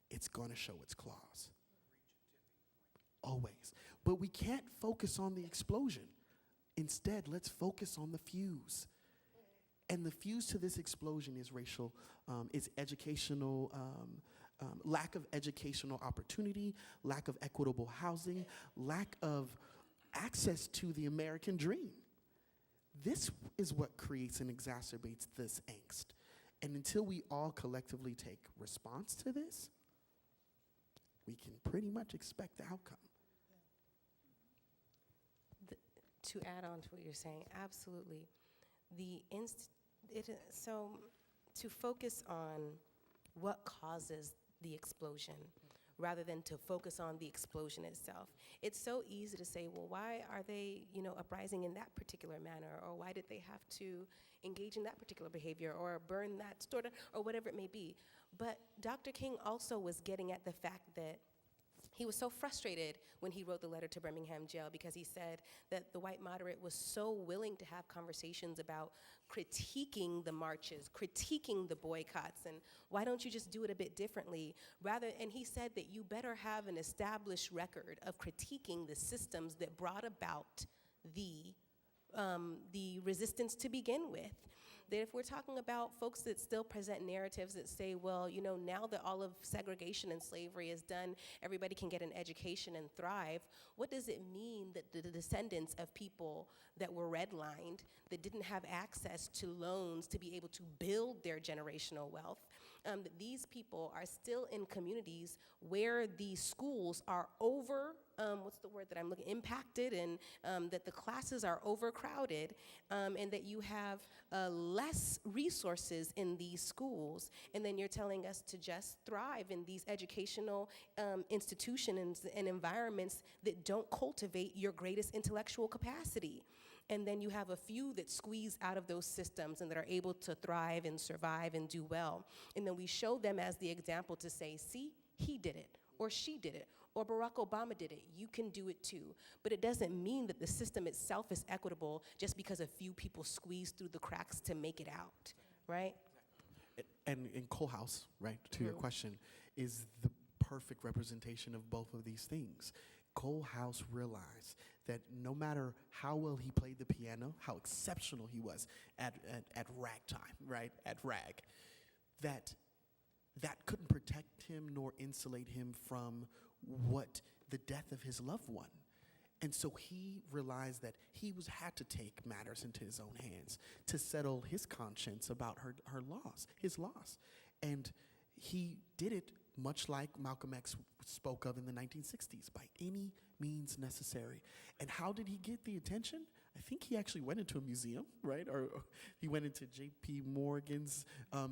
[SPEAKER 2] it's gonna show its claws. Always. But we can't focus on the explosion. Instead, let's focus on the fuse. And the fuse to this explosion is racial, is educational, lack of educational opportunity, lack of equitable housing, lack of access to the American dream. This is what creates and exacerbates this angst. And until we all collectively take response to this, we can pretty much expect the outcome.
[SPEAKER 3] To add on to what you're saying, absolutely. So to focus on what causes the explosion rather than to focus on the explosion itself. It's so easy to say, well, why are they, uprising in that particular manner, or why did they have to engage in that particular behavior, or burn that store, or whatever it may be. But Dr. King also was getting at the fact that he was so frustrated when he wrote the letter to Birmingham jail, because he said that the white moderate was so willing to have conversations about critiquing the marches, critiquing the boycotts, and why don't you just do it a bit differently? And he said that you better have an established record of critiquing the systems that brought about the resistance to begin with. that if we're talking about folks that still present narratives that say, well, now that all of segregation and slavery is done, everybody can get an education and thrive, what does it mean that the descendants of people that were redlined, that didn't have access to loans to be able to build their generational wealth, that these people are still in communities where the schools are impacted, and that the classes are overcrowded, and that you have less resources in these schools, and then you're telling us to just thrive in these educational institutions and environments that don't cultivate your greatest intellectual capacity. And then you have a few that squeeze out of those systems and that are able to thrive and survive and do well. And then we show them as the example to say, see, he did it, or she did it, or Barack Obama did it. You can do it too. But it doesn't mean that the system itself is equitable just because a few people squeeze through the cracks to make it out, right?
[SPEAKER 2] And in Coalhouse, right, to your question, is the perfect representation of both of these things. Coalhouse realized that no matter how well he played the piano, how exceptional he was at ragtime, right, at rag, that couldn't protect him nor insulate him from what the death of his loved one. And so he realized that he had to take matters into his own hands to settle his conscience about his loss. And he did it much like Malcolm X spoke of in the 1960s, by any means necessary. And how did he get the attention? I think he actually went into a museum, right? Or he went into J.P. Morgan's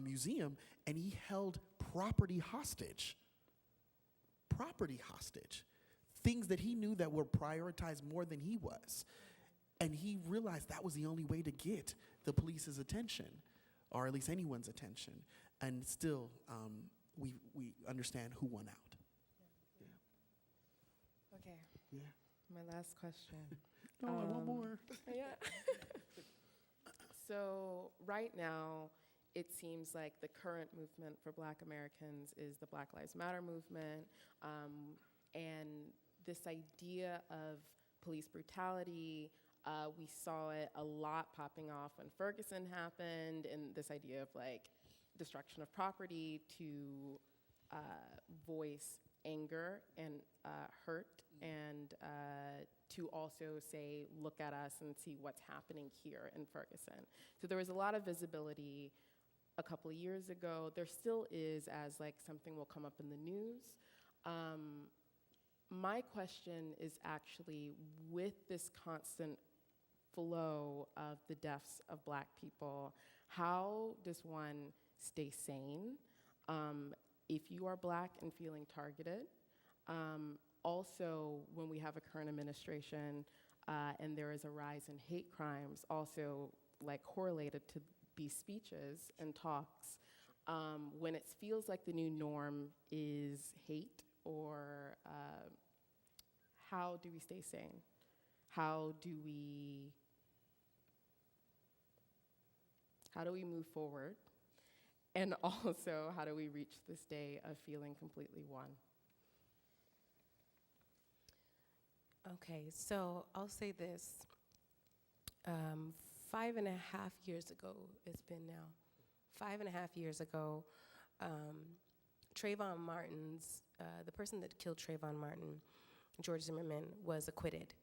[SPEAKER 2] museum, and he held property hostage. Things that he knew that were prioritized more than he was. And he realized that was the only way to get the police's attention, or at least anyone's attention. And still, we understand who won out. Yeah.
[SPEAKER 1] Okay.
[SPEAKER 2] Yeah.
[SPEAKER 1] My last question.
[SPEAKER 2] No, I want more.
[SPEAKER 1] Yeah. So right now, it seems like the current movement for Black Americans is the Black Lives Matter movement, and this idea of police brutality, we saw it a lot popping off when Ferguson happened, and this idea of like destruction of property to voice anger and hurt, and to also say, look at us and see what's happening here in Ferguson. So there was a lot of visibility a couple of years ago. There still is, as like something will come up in the news. My question is actually, with this constant flow of the deaths of Black people, how does one stay sane if you are Black and feeling targeted? Also, when we have a current administration and there is a rise in hate crimes, also like correlated to these speeches and talks, when it feels like the new norm is hate, or how do we stay sane? How do we move forward? And also, how do we reach this day of feeling completely one?
[SPEAKER 3] Okay, so I'll say this. 5.5 years ago, it's been now, 5.5 years ago, Trayvon Martin's, the person that killed Trayvon Martin, George Zimmerman, was acquitted.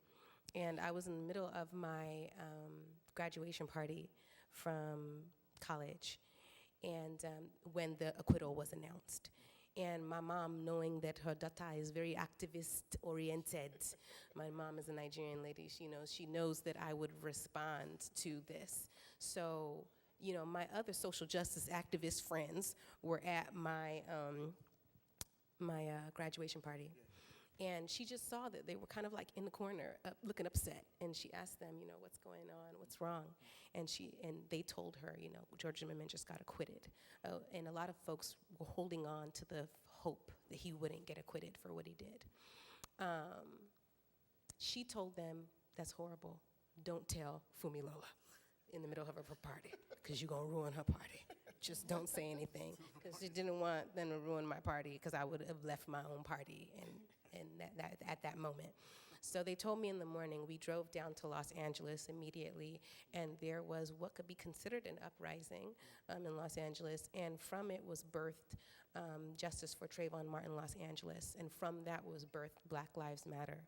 [SPEAKER 3] And I was in the middle of my graduation party from college, and when the acquittal was announced. And my mom, knowing that her daughter is very activist-oriented, my mom is a Nigerian lady, she knows that I would respond to this. So, my other social justice activist friends were at my graduation party. And she just saw that they were kind of like in the corner, looking upset. And she asked them, what's going on, what's wrong? And they told her, George Zimmerman just got acquitted. And a lot of folks were holding on to the hope that he wouldn't get acquitted for what he did. She told them, that's horrible. Don't tell Funmilola in the middle of her party, because you're going to ruin her party. Just don't say anything, because she didn't want them to ruin my party, because I would have left my own party and at that moment. So they told me in the morning, we drove down to Los Angeles immediately, and there was what could be considered an uprising in Los Angeles, and from it was birthed Justice for Trayvon Martin Los Angeles, and from that was birthed Black Lives Matter.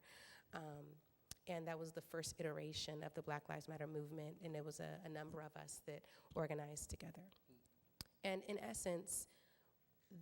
[SPEAKER 3] And that was the first iteration of the Black Lives Matter movement, and it was a number of us that organized together. And in essence,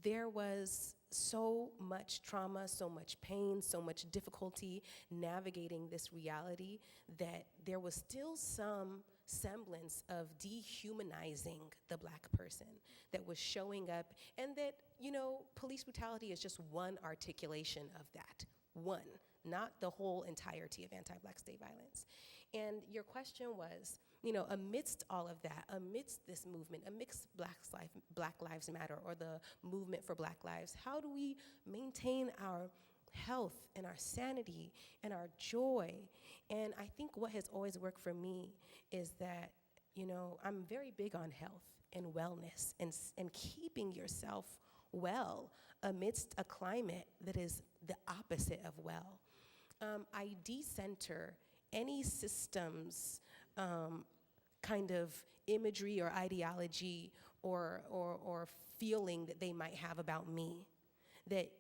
[SPEAKER 3] there was so much trauma, so much pain, so much difficulty navigating this reality that there was still some semblance of dehumanizing the Black person that was showing up, and that, you know, police brutality is just one articulation of that, one, not the whole entirety of anti-Black state violence. And your question was, you know, amidst all of that, amidst this movement, amidst Black Lives Matter, or the movement for Black lives, how do we maintain our health and our sanity and our joy? And I think what has always worked for me is that, you know, I'm very big on health and wellness and keeping yourself well amidst a climate that is the opposite of well. I decenter any systems kind of imagery or ideology or feeling that they might have about me. That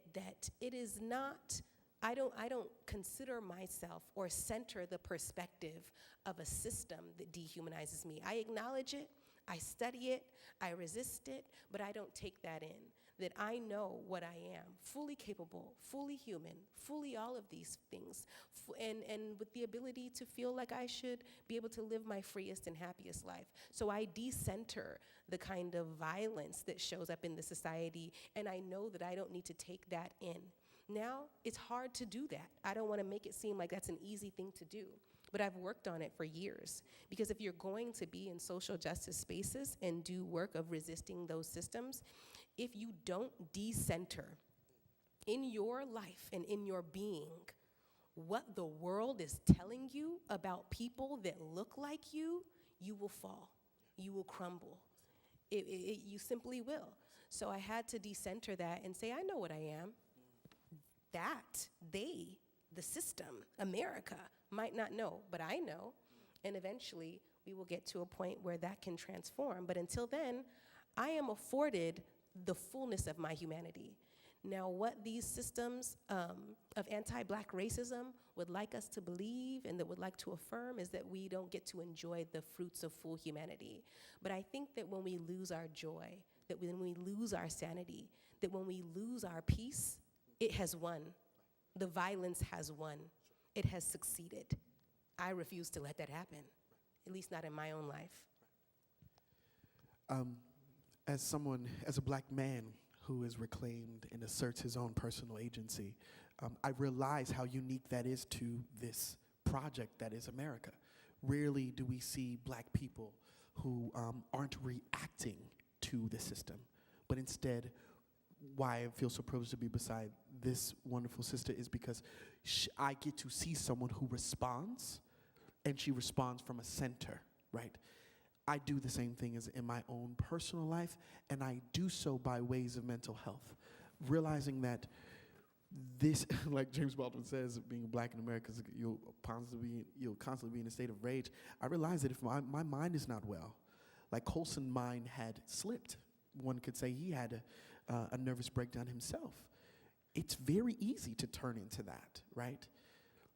[SPEAKER 3] it is not, I don't consider myself or center the perspective of a system that dehumanizes me. I acknowledge it, I study it, I resist it, but I don't take that in. That I know what I am, fully capable, fully human, fully all of these things, and with the ability to feel like I should be able to live my freest and happiest life. So I decenter the kind of violence that shows up in the society, and I know that I don't need to take that in. Now, it's hard to do that. I don't want to make it seem like that's an easy thing to do. But I've worked on it for years. Because if you're going to be in social justice spaces and do work of resisting those systems, if you don't decenter in your life and in your being what the world is telling you about people that look like you will fall, you will crumble. You simply will. So I had to decenter that and say, I know what I am. That, the system, America, might not know, but I know. And eventually, we will get to a point where that can transform. But until then, I am afforded the fullness of my humanity. Now, what these systems of anti-Black racism would like us to believe and that would like to affirm is that we don't get to enjoy the fruits of full humanity. But I think that when we lose our joy, that when we lose our sanity, that when we lose our peace, it has won. The violence has won. It has succeeded. I refuse to let that happen, at least not in my own life.
[SPEAKER 2] As a Black man who is reclaimed and asserts his own personal agency, I realize how unique that is to this project that is America. Rarely do we see Black people who aren't reacting to the system, but instead, why I feel so privileged to be beside this wonderful sister is because I get to see someone who responds, and she responds from a center, right? I do the same thing as in my own personal life, and I do so by ways of mental health, realizing that this, like James Baldwin says, being Black in America, you'll constantly be in a state of rage. I realize that if my mind is not well, like Colson's mind had slipped, one could say he had a nervous breakdown himself. It's very easy to turn into that, right?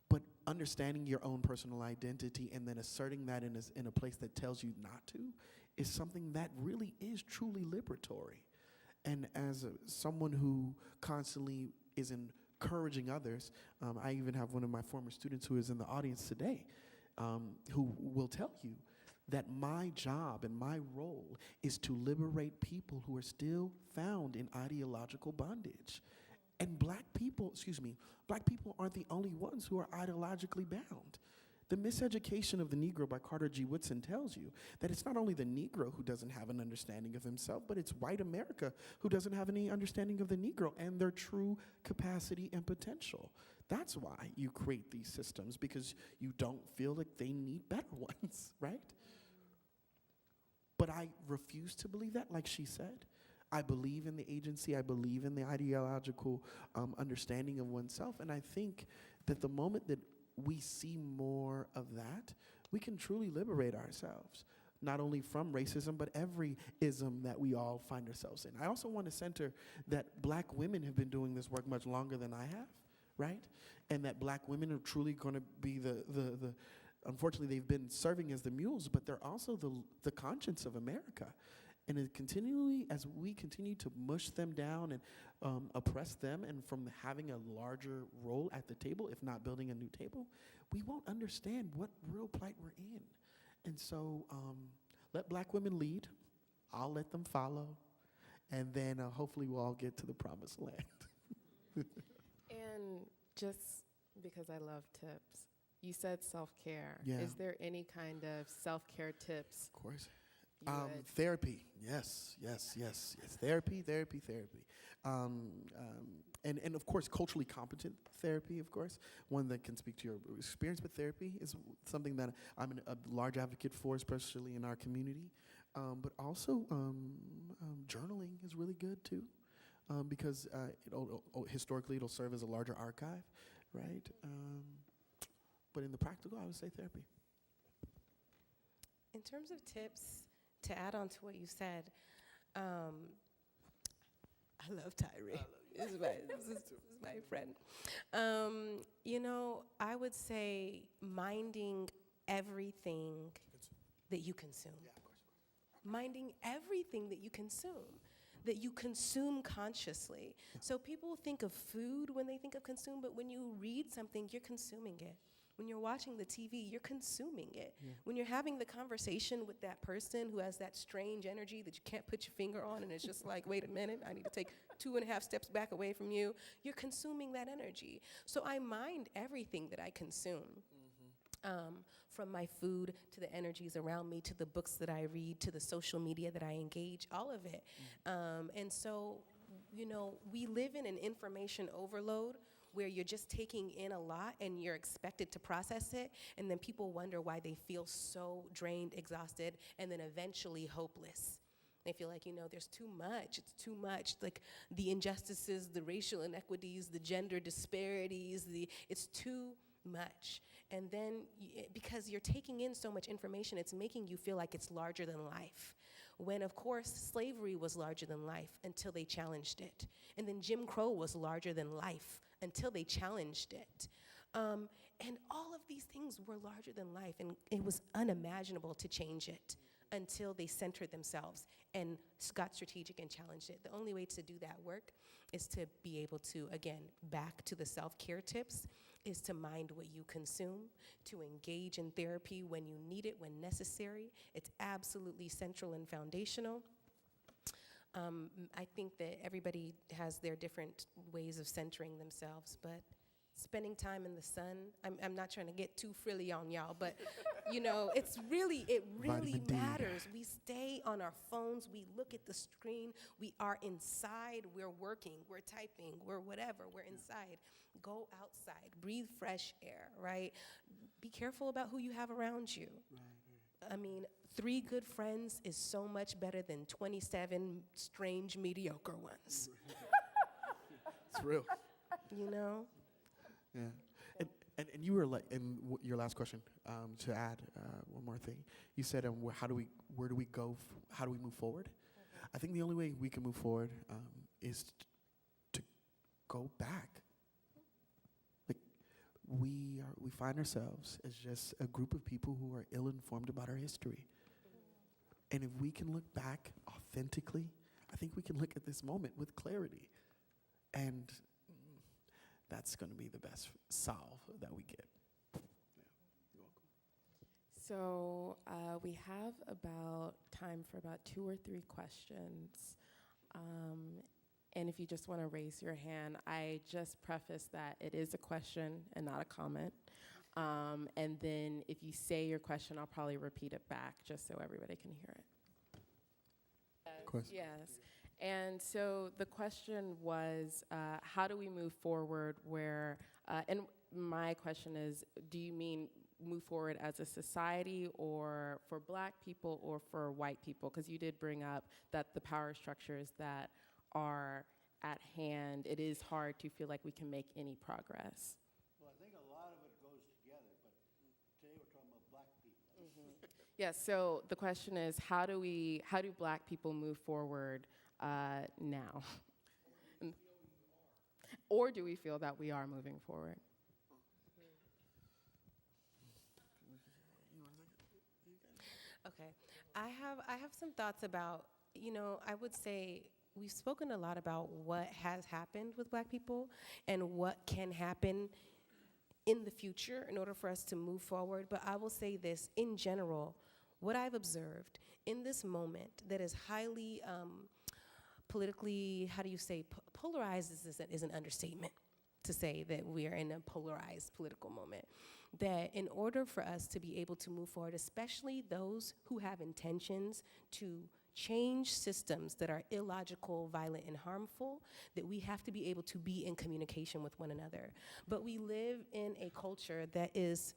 [SPEAKER 2] But understanding your own personal identity and then asserting that in a place that tells you not to is something that really is truly liberatory. And as someone who constantly is encouraging others, I even have one of my former students who is in the audience today, who will tell you that my job and my role is to liberate people who are still found in ideological bondage. And Black people aren't the only ones who are ideologically bound. The Miseducation of the Negro by Carter G. Woodson tells you that it's not only the Negro who doesn't have an understanding of himself, but it's white America who doesn't have any understanding of the Negro and their true capacity and potential. That's why you create these systems, because you don't feel like they need better ones, right? But I refuse to believe that, like she said. I believe in the agency, I believe in the ideological understanding of oneself, and I think that the moment that we see more of that, we can truly liberate ourselves, not only from racism, but every ism that we all find ourselves in. I also want to center that black women have been doing this work much longer than I have, right? And that black women are truly going to be the unfortunately, they've been serving as the mules, but they're also the conscience of America. And it continually, as we continue to mush them down and oppress them, and from having a larger role at the table, if not building a new table, we won't understand what real plight we're in. And so let black women lead. I'll let them follow. And then hopefully we'll all get to the promised land.
[SPEAKER 1] And just because I love tips, you said self-care.
[SPEAKER 2] Yeah.
[SPEAKER 1] Is there any kind of self-care tips?
[SPEAKER 2] Of course.
[SPEAKER 1] you would-
[SPEAKER 2] Therapy, yes. Therapy. And of course, culturally competent therapy, of course. One that can speak to your experience with therapy is something that I'm a large advocate for, especially in our community. But also, journaling is really good too, because historically it'll serve as a larger archive, right? But in the practical, I would say therapy.
[SPEAKER 3] In terms of tips, to add on to what you said, I love Tyree. This is my friend. I would say minding everything that you consume.
[SPEAKER 2] Yeah, of course.
[SPEAKER 3] Minding everything that you consume consciously. So people think of food when they think of consume, but when you read something, you're consuming it. When you're watching the TV, you're consuming it.
[SPEAKER 2] Yeah.
[SPEAKER 3] When you're having the conversation with that person who has that strange energy that you can't put your finger on, and it's just like, wait a minute, I need to take 2.5 steps back away from you, you're consuming that energy. So I mind everything that I consume. From my food to the energies around me, to the books that I read, to the social media that I engage, all of it. And so, we live in an information overload where you're just taking in a lot and you're expected to process it, and then people wonder why they feel so drained, exhausted, and then eventually hopeless. They feel like, there's too much, it's too much. Like the injustices, the racial inequities, the gender disparities, it's too much. And then because you're taking in so much information, it's making you feel like it's larger than life. When, of course, slavery was larger than life until they challenged it. And then Jim Crow was larger than life until they challenged it. And all of these things were larger than life, and it was unimaginable to change it until they centered themselves and got strategic and challenged it. The only way to do that work is to be able to, again, back to the self-care tips, is to mind what you consume, to engage in therapy when you need it, when necessary. It's absolutely central and foundational. I think that everybody has their different ways of centering themselves, but spending time in the sun, I'm not trying to get too frilly on y'all, but it really matters. We stay on our phones, we look at the screen, we are inside, we're working, we're typing, we're whatever, we're inside. Go outside, breathe fresh air, right? Be careful about who you have around you.
[SPEAKER 2] Right.
[SPEAKER 3] I mean, 3 good friends is so much better than 27 strange, mediocre ones.
[SPEAKER 2] It's real. Yeah, and you were like, in your last question, to add one more thing, you said, where do we go? How do we move forward? Mm-hmm. I think the only way we can move forward is to go back. Like we find ourselves as just a group of people who are ill-informed about our history, and if we can look back authentically, I think we can look at this moment with clarity, and that's going to be the best solve that we get. Yeah. You're welcome.
[SPEAKER 1] So we have about time for about 2 or 3 questions. And if you just want to raise your hand, I just preface that it is a question and not a comment. And then if you say your question, I'll probably repeat it back just so everybody can hear it.
[SPEAKER 2] Of course.
[SPEAKER 1] Yes. And so the question was, how do we move forward where, and my question is, do you mean move forward as a society or for black people or for white people? Because you did bring up that the power structures that are at hand, it is hard to feel like we can make any progress.
[SPEAKER 4] Well, I think a lot of it goes
[SPEAKER 1] Yes, so the question is, how do Black people move forward now? Or do we feel that we are moving forward?
[SPEAKER 3] Okay, I have some thoughts about, I would say we've spoken a lot about what has happened with Black people and what can happen in the future in order for us to move forward. But I will say this, in general, what I've observed in this moment that is highly politically, how do you say, polarized is an understatement to say that we are in a polarized political moment. That in order for us to be able to move forward, especially those who have intentions to change systems that are illogical, violent, and harmful, that we have to be able to be in communication with one another. But we live in a culture that is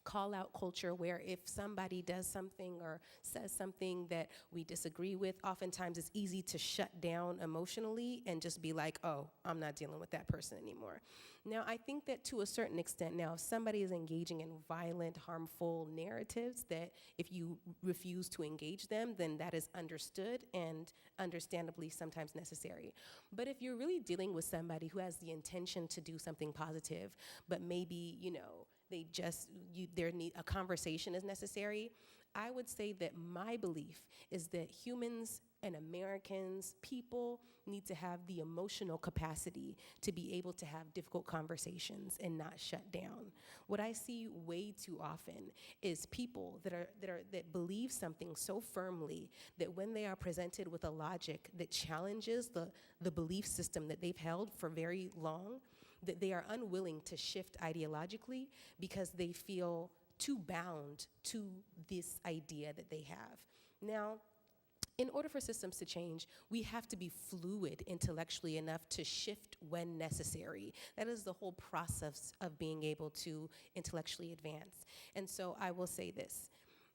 [SPEAKER 3] call-out culture, where if somebody does something or says something that we disagree with, oftentimes it's easy to shut down emotionally and just be like, oh, I'm not dealing with that person anymore. Now, I think that to a certain extent now, if somebody is engaging in violent, harmful narratives, that if you refuse to engage them, then that is understood and understandably sometimes necessary. But if you're really dealing with somebody who has the intention to do something positive, but maybe, a conversation is necessary, I would say that my belief is that humans and Americans, people, need to have the emotional capacity to be able to have difficult conversations and not shut down. What I see way too often is people that believe something so firmly that when they are presented with a logic that challenges the belief system that they've held for very long, that they are unwilling to shift ideologically because they feel too bound to this idea that they have. Now, in order for systems to change, we have to be fluid intellectually enough to shift when necessary. That is the whole process of being able to intellectually advance. And so I will say this,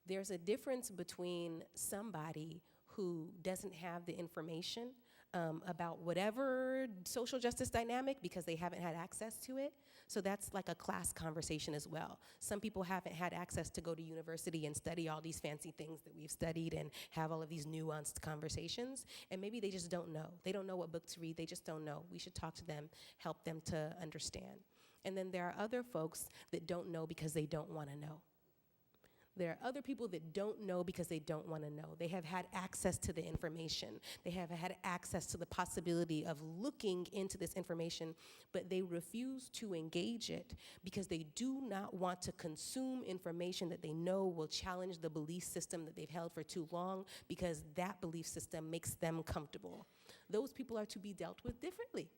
[SPEAKER 3] there's a difference between somebody who doesn't have the information about whatever social justice dynamic because they haven't had access to it. So that's like a class conversation as well. Some people haven't had access to go to university and study all these fancy things that we've studied and have all of these nuanced conversations, and maybe they just don't know. They don't know what book to read, they just don't know. We should talk to them, help them to understand. And then there are other folks that don't know because they don't want to know. There are other people that don't know because they don't want to know. They have had access to the information. They have had access to the possibility of looking into this information, but they refuse to engage it because they do not want to consume information that they know will challenge the belief system that they've held for too long because that belief system makes them comfortable. Those people are to be dealt with differently.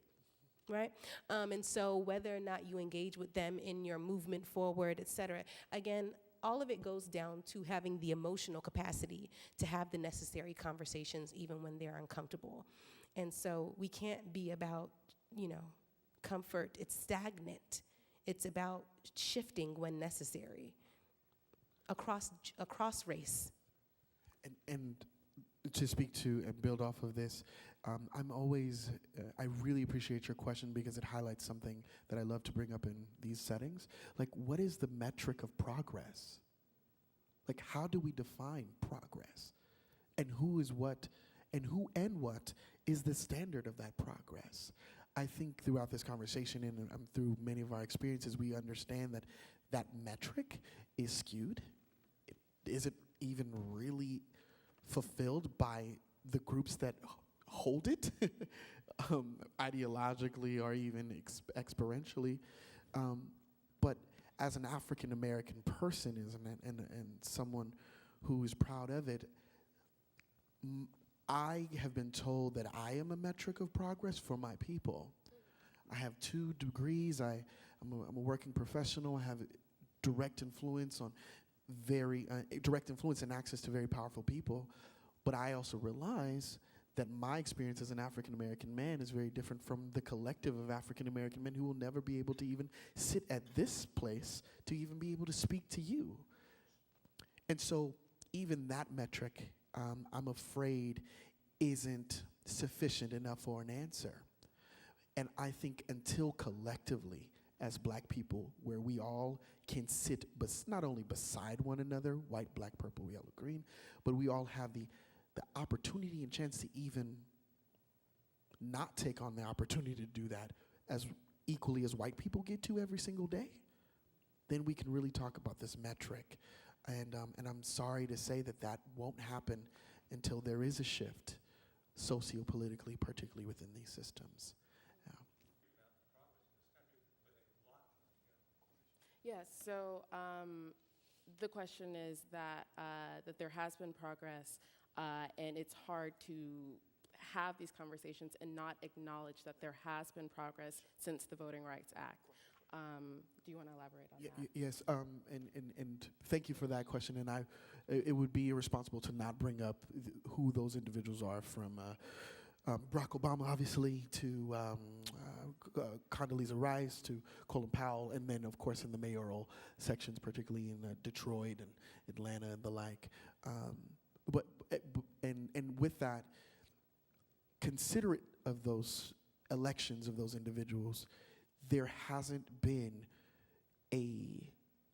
[SPEAKER 3] Right? And so whether or not you engage with them in your movement forward, et cetera, again, all of it goes down to having the emotional capacity to have the necessary conversations even when they're uncomfortable. And so we can't be about, comfort. It's stagnant. It's about shifting when necessary across race.
[SPEAKER 2] And to speak to and build off of this, I really appreciate your question because it highlights something that I love to bring up in these settings. Like, what is the metric of progress? Like, how do we define progress? And who is what, and who and what is the standard of that progress? I think throughout this conversation and through many of our experiences, we understand that that metric is skewed. Is it even really fulfilled by the groups that hold it, ideologically or even experientially? But as an African American person and someone who is proud of it, I have been told that I am a metric of progress for my people. I have 2 degrees. I'm a working professional. I have direct influence on direct influence and access to very powerful people. But I also realize that my experience as an African American man is very different from the collective of African American men who will never be able to even sit at this place to even be able to speak to you. And so even that metric, I'm afraid, isn't sufficient enough for an answer. And I think until collectively, as black people where we all can sit not only beside one another, white, black, purple, yellow, green, but we all have the opportunity and chance to even not take on the opportunity to do that as equally as white people get to every single day, then we can really talk about this metric. And I'm sorry to say that that won't happen until there is a shift sociopolitically, particularly within these systems.
[SPEAKER 1] Yes, so the question is that there has been progress, and it's hard to have these conversations and not acknowledge that there has been progress since the Voting Rights Act. Do you want to elaborate on that?
[SPEAKER 2] Yes, and thank you for that question. And it would be irresponsible to not bring up who those individuals are, from Barack Obama, obviously, to Condoleezza Rice, to Colin Powell, and then, of course, in the mayoral sections, particularly in Detroit and Atlanta and the like. And with that, considerate of those elections of those individuals, there hasn't been a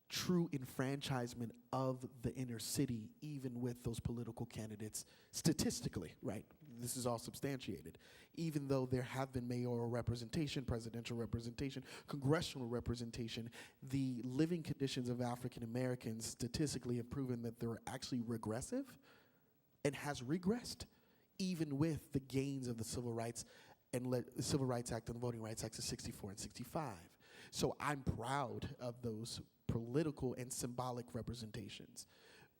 [SPEAKER 2] true enfranchisement of the inner city, even with those political candidates, statistically, right? This is all substantiated. Even though there have been mayoral representation, presidential representation, congressional representation, the living conditions of African Americans statistically have proven that they're actually regressive and has regressed, even with the gains of the Civil Rights and the Civil Rights Act and the Voting Rights Acts of 64 and 65. So I'm proud of those political and symbolic representations,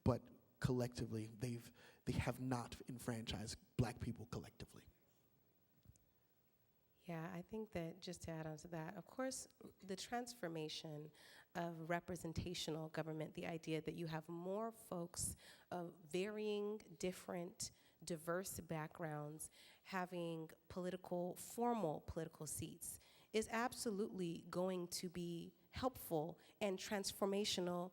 [SPEAKER 2] but collectively, they have not enfranchised black people collectively.
[SPEAKER 3] Yeah, I think that just to add on to that, of course, the transformation of representational government, the idea that you have more folks of varying, different, diverse backgrounds having formal political seats is absolutely going to be helpful and transformational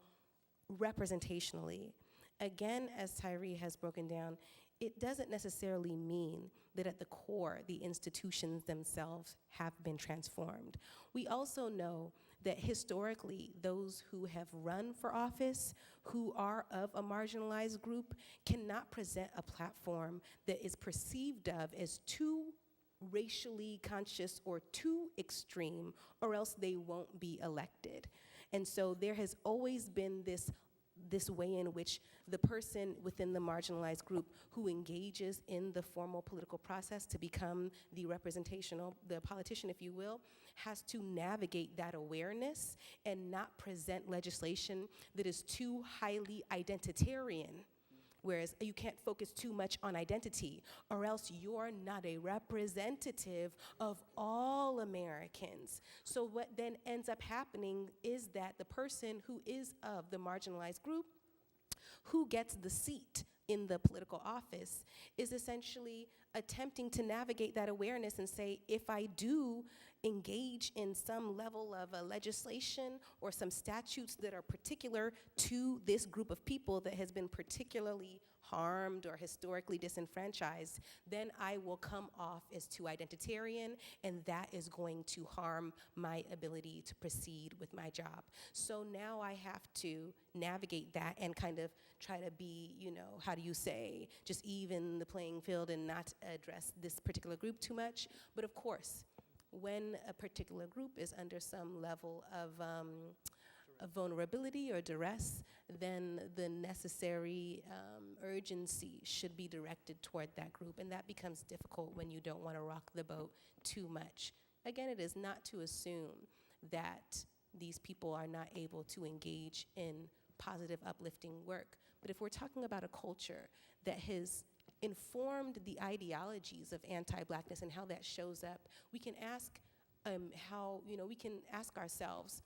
[SPEAKER 3] representationally. Again, as Tyree has broken down, it doesn't necessarily mean that at the core, the institutions themselves have been transformed. We also know that historically, those who have run for office, who are of a marginalized group, cannot present a platform that is perceived of as too racially conscious or too extreme, or else they won't be elected. And so there has always been this way in which the person within the marginalized group who engages in the formal political process to become the politician, if you will, has to navigate that awareness and not present legislation that is too highly identitarian. Whereas you can't focus too much on identity, or else you're not a representative of all Americans. So what then ends up happening is that the person who is of the marginalized group, who gets the seat in the political office, is essentially attempting to navigate that awareness and say, if I do engage in some level of legislation or some statutes that are particular to this group of people that has been particularly harmed or historically disenfranchised, then I will come off as too identitarian, and that is going to harm my ability to proceed with my job. So now I have to navigate that and kind of try to be, just even the playing field and not address this particular group too much. But of course, when a particular group is under some level of vulnerability or duress, then the necessary urgency should be directed toward that group. And that becomes difficult when you don't want to rock the boat too much. Again, it is not to assume that these people are not able to engage in positive, uplifting work. But if we're talking about a culture that has informed the ideologies of anti-Blackness and how that shows up, we can ask we can ask ourselves,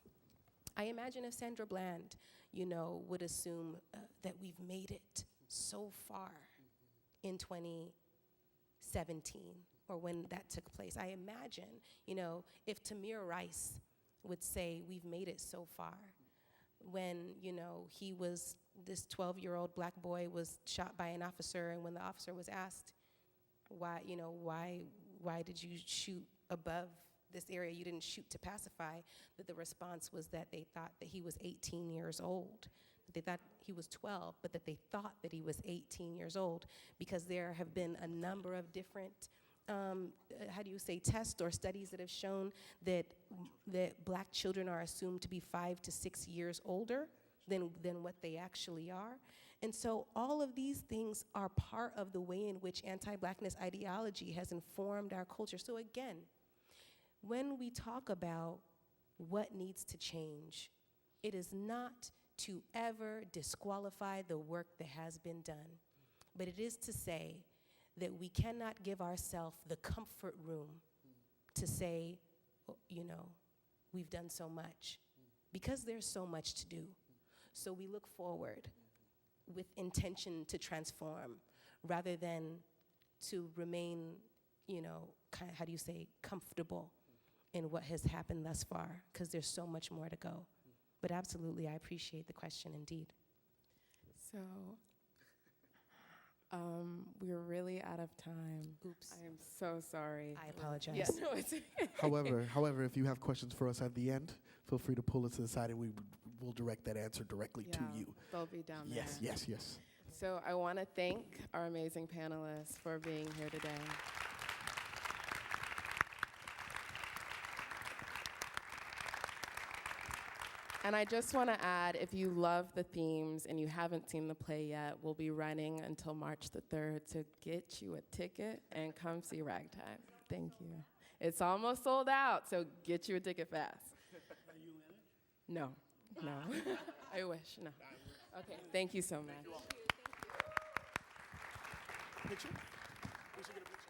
[SPEAKER 3] I imagine if Sandra Bland, would assume that we've made it so far in 2017 or when that took place. I imagine, if Tamir Rice would say we've made it so far when, this 12-year-old black boy was shot by an officer, and when the officer was asked, why did you shoot above this area you didn't shoot to pacify, that the response was that they thought that he was 18 years old. They thought he was 12, but that they thought that he was 18 years old, because there have been a number of different tests or studies that have shown that black children are assumed to be 5 to 6 years older than what they actually are. And so all of these things are part of the way in which anti-blackness ideology has informed our culture. So again, when we talk about what needs to change, it is not to ever disqualify the work that has been done, but it is to say that we cannot give ourselves the comfort room to say, we've done so much, because there's so much to do. So we look forward with intention to transform, rather than to remain, comfortable in what has happened thus far, because there's so much more to go. But absolutely, I appreciate the question indeed.
[SPEAKER 1] So, we're really out of time.
[SPEAKER 3] Oops.
[SPEAKER 1] I am so sorry.
[SPEAKER 3] I apologize.
[SPEAKER 1] Yeah, no, it's okay.
[SPEAKER 2] However, if you have questions for us at the end, feel free to pull us to the side, and we will direct that answer directly to you.
[SPEAKER 1] They'll be down there.
[SPEAKER 2] Yes.
[SPEAKER 1] So I want to thank our amazing panelists for being here today. And I just want to add, if you love the themes and you haven't seen the play yet, we'll be running until March the 3rd to get you a ticket and come see Ragtime. Thank you. It's almost sold out, so get you a ticket fast.
[SPEAKER 4] Are you in it?
[SPEAKER 1] No. I wish, no. Okay, thank you so much.
[SPEAKER 2] Picture? We should get a picture.